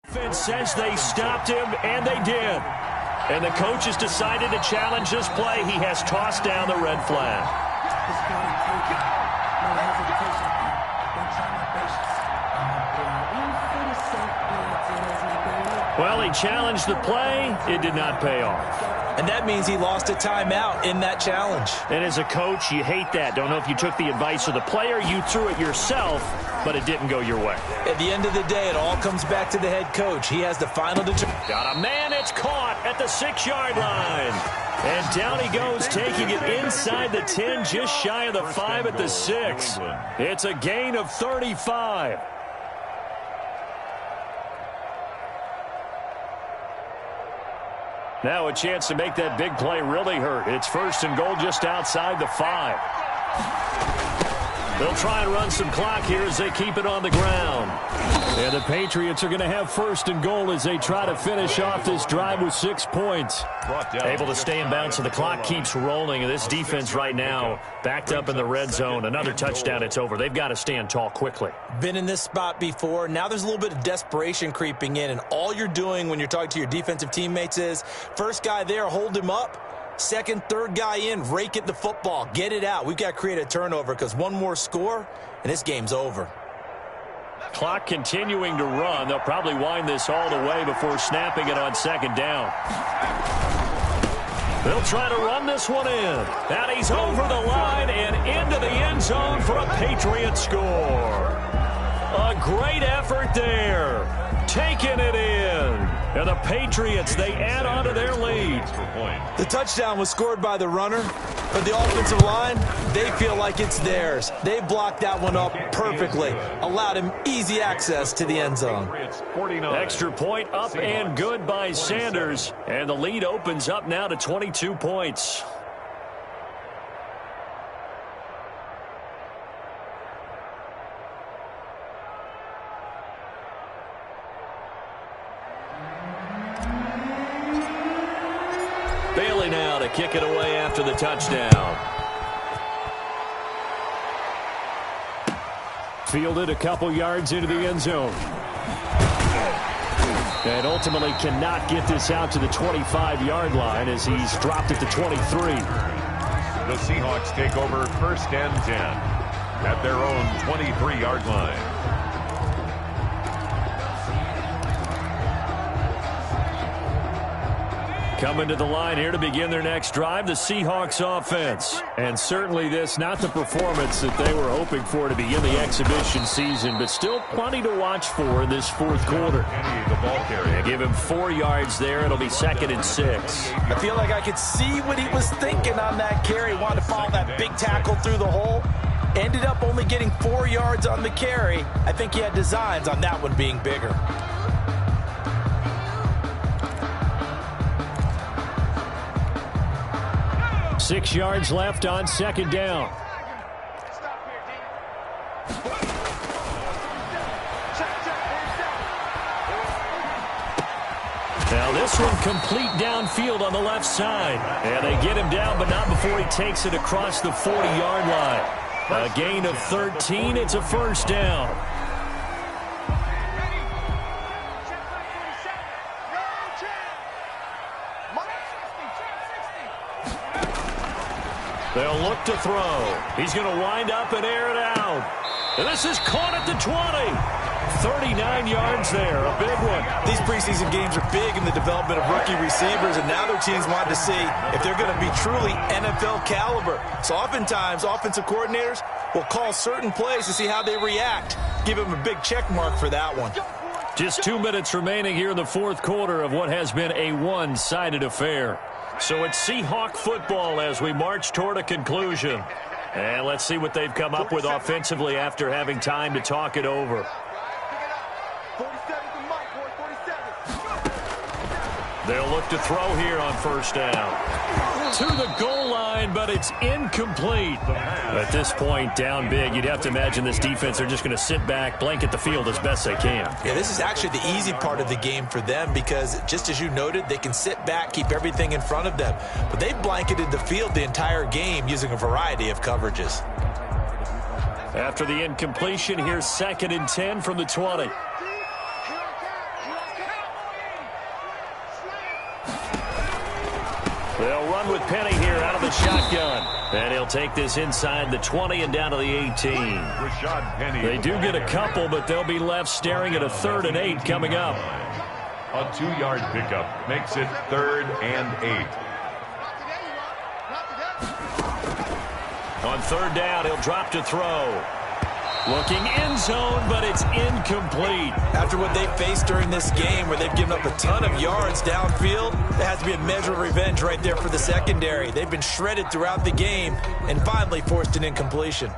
defense says they stopped him, and they did. And the coach has decided to challenge this play. He has tossed down the red flag. Well, he challenged the play. It did not pay off. And that means he lost a timeout in that challenge. And as a coach, you hate that. Don't know if you took the advice of the player, you threw it yourself, but it didn't go your way. At the end of the day, it all comes back to the head coach. He has the final determination. Got a man, it's caught at the 6-yard line. And down he goes, taking it inside the 10, just shy of the 5 at the 6. It's a gain of 35. Now a chance to make that big play really hurt. It's 1st and goal just outside the 5. They'll try and run some clock here as they keep it on the ground. And the Patriots are going to have 1st and goal as they try to finish off this drive with 6 points. Able to stay in bounds, so the clock keeps rolling. And this defense right now backed up in the red zone. Another touchdown, it's over. They've got to stand tall quickly. Been in this spot before. Now there's a little bit of desperation creeping in. And all you're doing when you're talking to your defensive teammates is, first guy there, hold him up. Second, third guy in, rake at the football. Get it out. We've got to create a turnover because one more score, and this game's over. Clock continuing to run. They'll probably wind this all the way before snapping it on 2nd down. They'll try to run this one in. And he's over the line and into the end zone for a Patriot score. A great effort there. Taking it in. And the Patriots, they add on to their lead. The touchdown was scored by the runner, but the offensive line, they feel like it's theirs. They blocked that one up perfectly, allowed him easy access to the end zone. Extra point up and good by Sanders, and the lead opens up now to 22 points. kick it away after the touchdown. Fielded a couple yards into the end zone. And ultimately cannot get this out to the 25-yard line as he's dropped it to 23. The Seahawks take over 1st and 10 at their own 23-yard line. Coming to the line here to begin their next drive, the Seahawks offense. And certainly this, not the performance that they were hoping for to begin the exhibition season, but still plenty to watch for in this fourth quarter. They give him 4 yards there. It'll be 2nd and 6. I feel like I could see what he was thinking on that carry. He wanted to follow that big tackle through the hole. Ended up only getting 4 yards on the carry. I think he had designs on that one being bigger. Six yards left on 2nd down. Now this one complete downfield on the left side. And they get him down, but not before he takes it across the 40-yard line. A gain of 13. It's a 1st down. They'll look to throw. He's going to wind up and air it out. And this is caught at the 20. 39 yards there, a big one. These preseason games are big in the development of rookie receivers, and now their teams want to see if they're going to be truly NFL caliber. So oftentimes, offensive coordinators will call certain plays to see how they react. Give them a big check mark for that one. Just 2 minutes remaining here in the fourth quarter of what has been a one-sided affair. So it's Seahawk football as we march toward a conclusion. And let's see what they've come up with offensively after having time to talk it over. They'll look to throw here on 1st down. To the goal line, but it's incomplete. At this point, down big, you'd have to imagine this defense are just going to sit back, blanket the field as best they can. Yeah, this is actually the easy part of the game for them because, just as you noted, they can sit back, keep everything in front of them. But they've blanketed the field the entire game using a variety of coverages. After the incompletion, here's 2nd and 10 from the 20. They'll run with Penny here out of the shotgun. And he'll take this inside the 20 and down to the 18. They do get a couple, but they'll be left staring at a 3rd and 8 coming up. A 2-yard pickup makes it 3rd and 8. On 3rd down, he'll drop to throw. Looking end zone, but it's incomplete. After what they faced during this game where they've given up a ton of yards downfield, there has to be a measure of revenge right there for the secondary. They've been shredded throughout the game and finally forced an incompletion.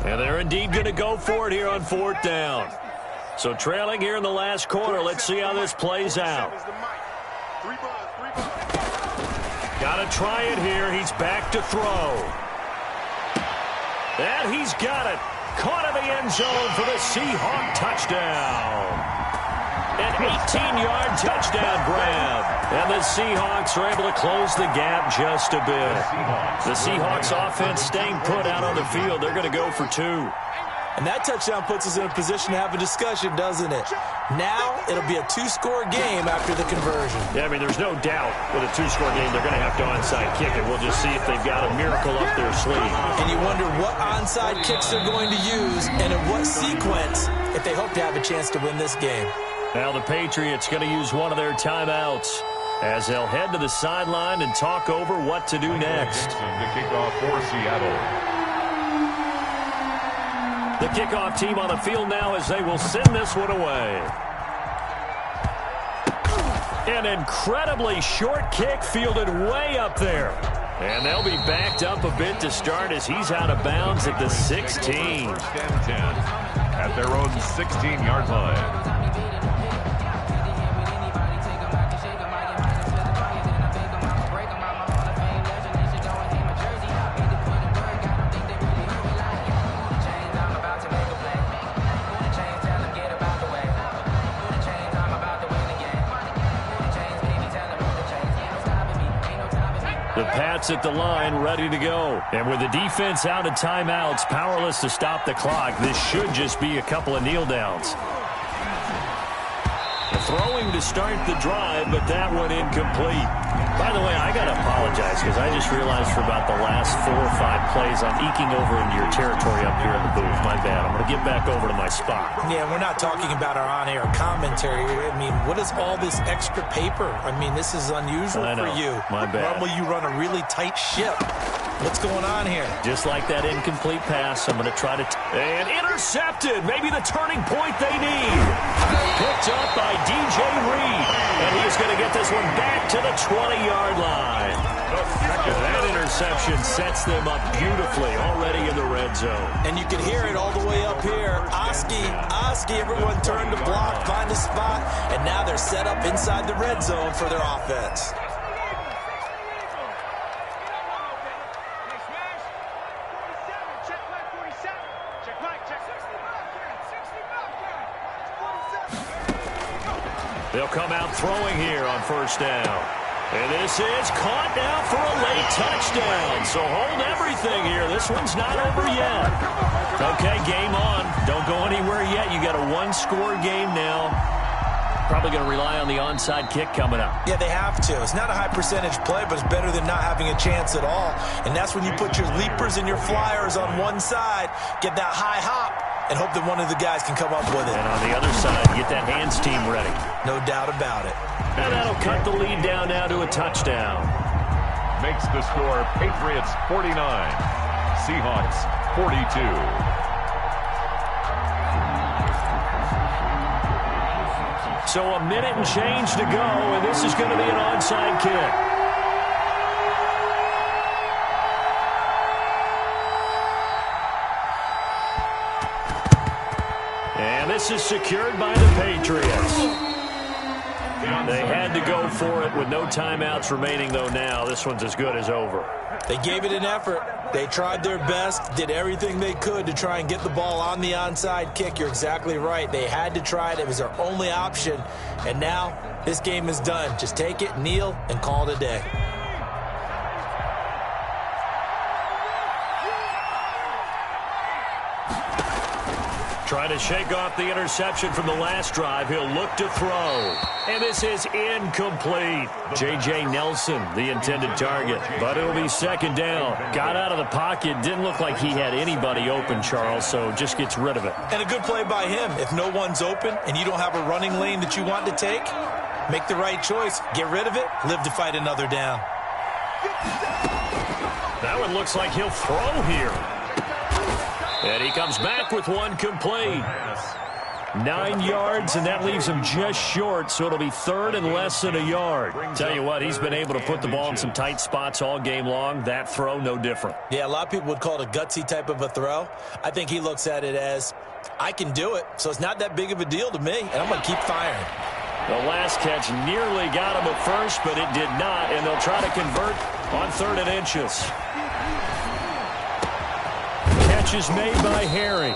And they're indeed going to go for it here on 4th down. So trailing here in the last quarter, let's see how this plays out. Got to try it here. He's back to throw. And he's got it. Caught in the end zone for the Seahawk touchdown. An 18-yard touchdown grab. And the Seahawks are able to close the gap just a bit. The Seahawks offense staying put out on the field. They're going to go for 2. And that touchdown puts us in a position to have a discussion, doesn't it? Now it'll be a 2-score game after the conversion. Yeah, I mean, there's no doubt with a 2-score game they're going to have to onside kick it. We'll just see if they've got a miracle up their sleeve. And you wonder what onside kicks they're going to use and in what sequence if they hope to have a chance to win this game. Now the Patriots going to use one of their timeouts as they'll head to the sideline and talk over what to do next. The kickoff for Seattle. The kickoff team on the field now as they will send this one away. An incredibly short kick fielded way up there. And they'll be backed up a bit to start as he's out of bounds at the 16. 1st and 10 at their own 16-yard line. The Pats at the line, ready to go. And with the defense out of timeouts, powerless to stop the clock, this should just be a couple of kneel downs. Throwing to start the drive, but that one incomplete. By the way, I got to apologize because I just realized for about the last 4 or 5 plays, I'm eking over into your territory up here in the booth. My bad. I'm going to get back over to my spot. Yeah, we're not talking about our on-air commentary. I mean, what is all this extra paper? I mean, this is unusual for you. My bad. Normally you run a really tight ship. What's going on here? Just like that incomplete pass, I'm going to try to... and intercepted! Maybe the turning point they need. Picked up by DJ Reed. And he's going to get this one back to the 20-yard line. That interception sets them up beautifully already in the red zone. And you can hear it all the way up here. Oski, everyone turned to block, find a spot, and now they're set up inside the red zone for their offense. They'll come out throwing here on first down. And this is caught now for a late touchdown. So hold everything here. This one's not over yet. Okay, game on. Don't go anywhere yet. You got a one-score game now. Probably going to rely on the onside kick coming up. Yeah, they have to. It's not a high-percentage play, but it's better than not having a chance at all. And that's when you put your leapers and your flyers on one side, get that high hop, and hope that one of the guys can come up with it. And on the other side, get that hands team ready. No doubt about it. And that'll cut the lead down now to a touchdown. Makes the score Patriots 49, Seahawks 42. So a minute and change to go, and this is going to be an onside kick. And this is secured by the Patriots. They had to go for it with no timeouts remaining, though now. This one's as good as over. They gave it an effort. They tried their best, did everything they could to try and get the ball on the onside kick. You're exactly right. They had to try it. It was their only option. And now this game is done. Just take it, kneel, and call it a day. Trying to shake off the interception from the last drive. He'll look to throw. And this is incomplete. J.J. Nelson, the intended target. But it'll be second down. Got out of the pocket. Didn't look like he had anybody open, Charles, so just gets rid of it. And a good play by him. If no one's open and you don't have a running lane that you want to take, make the right choice. Get rid of it. Live to fight another down. That one looks like he'll throw here. And he comes back with one complete. 9 yards, and that leaves him just short, so it'll be third and less than a yard. Tell you what, he's been able to put the ball in some tight spots all game long. That throw, no different. Yeah, a lot of people would call it a gutsy type of a throw. I think he looks at it as, I can do it, so it's not that big of a deal to me, and I'm going to keep firing. The last catch nearly got him at first, but it did not, and they'll try to convert on 3rd and inches. Catch is made by Harry.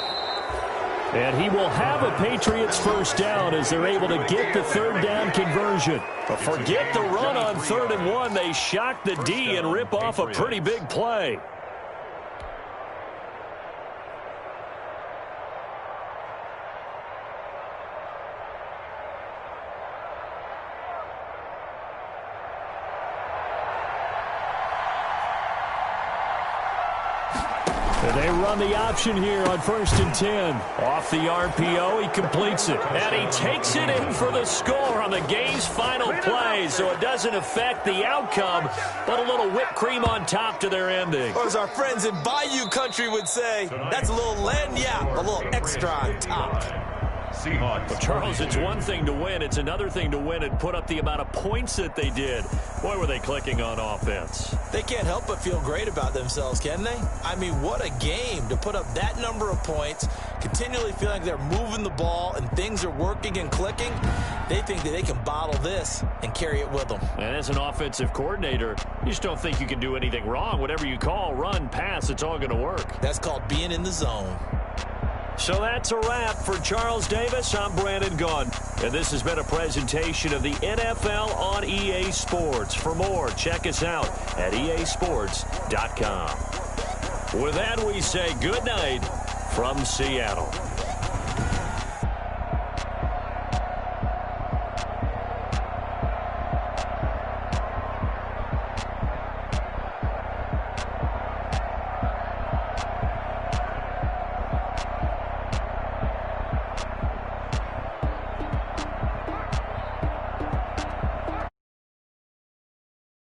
And he will have a Patriots first down as they're able to get the 3rd down conversion. But forget the run on 3rd and 1. They shock the D and rip off a pretty big play. They run the option here on 1st and 10. Off the RPO, he completes it. And he takes it in for the score on the game's final play. So it doesn't affect the outcome, but a little whipped cream on top to their ending. Or as our friends in Bayou Country would say, that's a little lagniappe, a little extra on top. Seahawks. Well, Charles, it's one thing to win. It's another thing to win and put up the amount of points that they did. Boy, were they clicking on offense. They can't help but feel great about themselves, can they? I mean, what a game to put up that number of points, continually feeling like they're moving the ball and things are working and clicking. They think that they can bottle this and carry it with them. And as an offensive coordinator, you just don't think you can do anything wrong. Whatever you call, run, pass, it's all going to work. That's called being in the zone. So that's a wrap. For Charles Davis, I'm Brandon Gaudin. And this has been a presentation of the NFL on EA Sports. For more, check us out at easports.com. With that, we say good night from Seattle.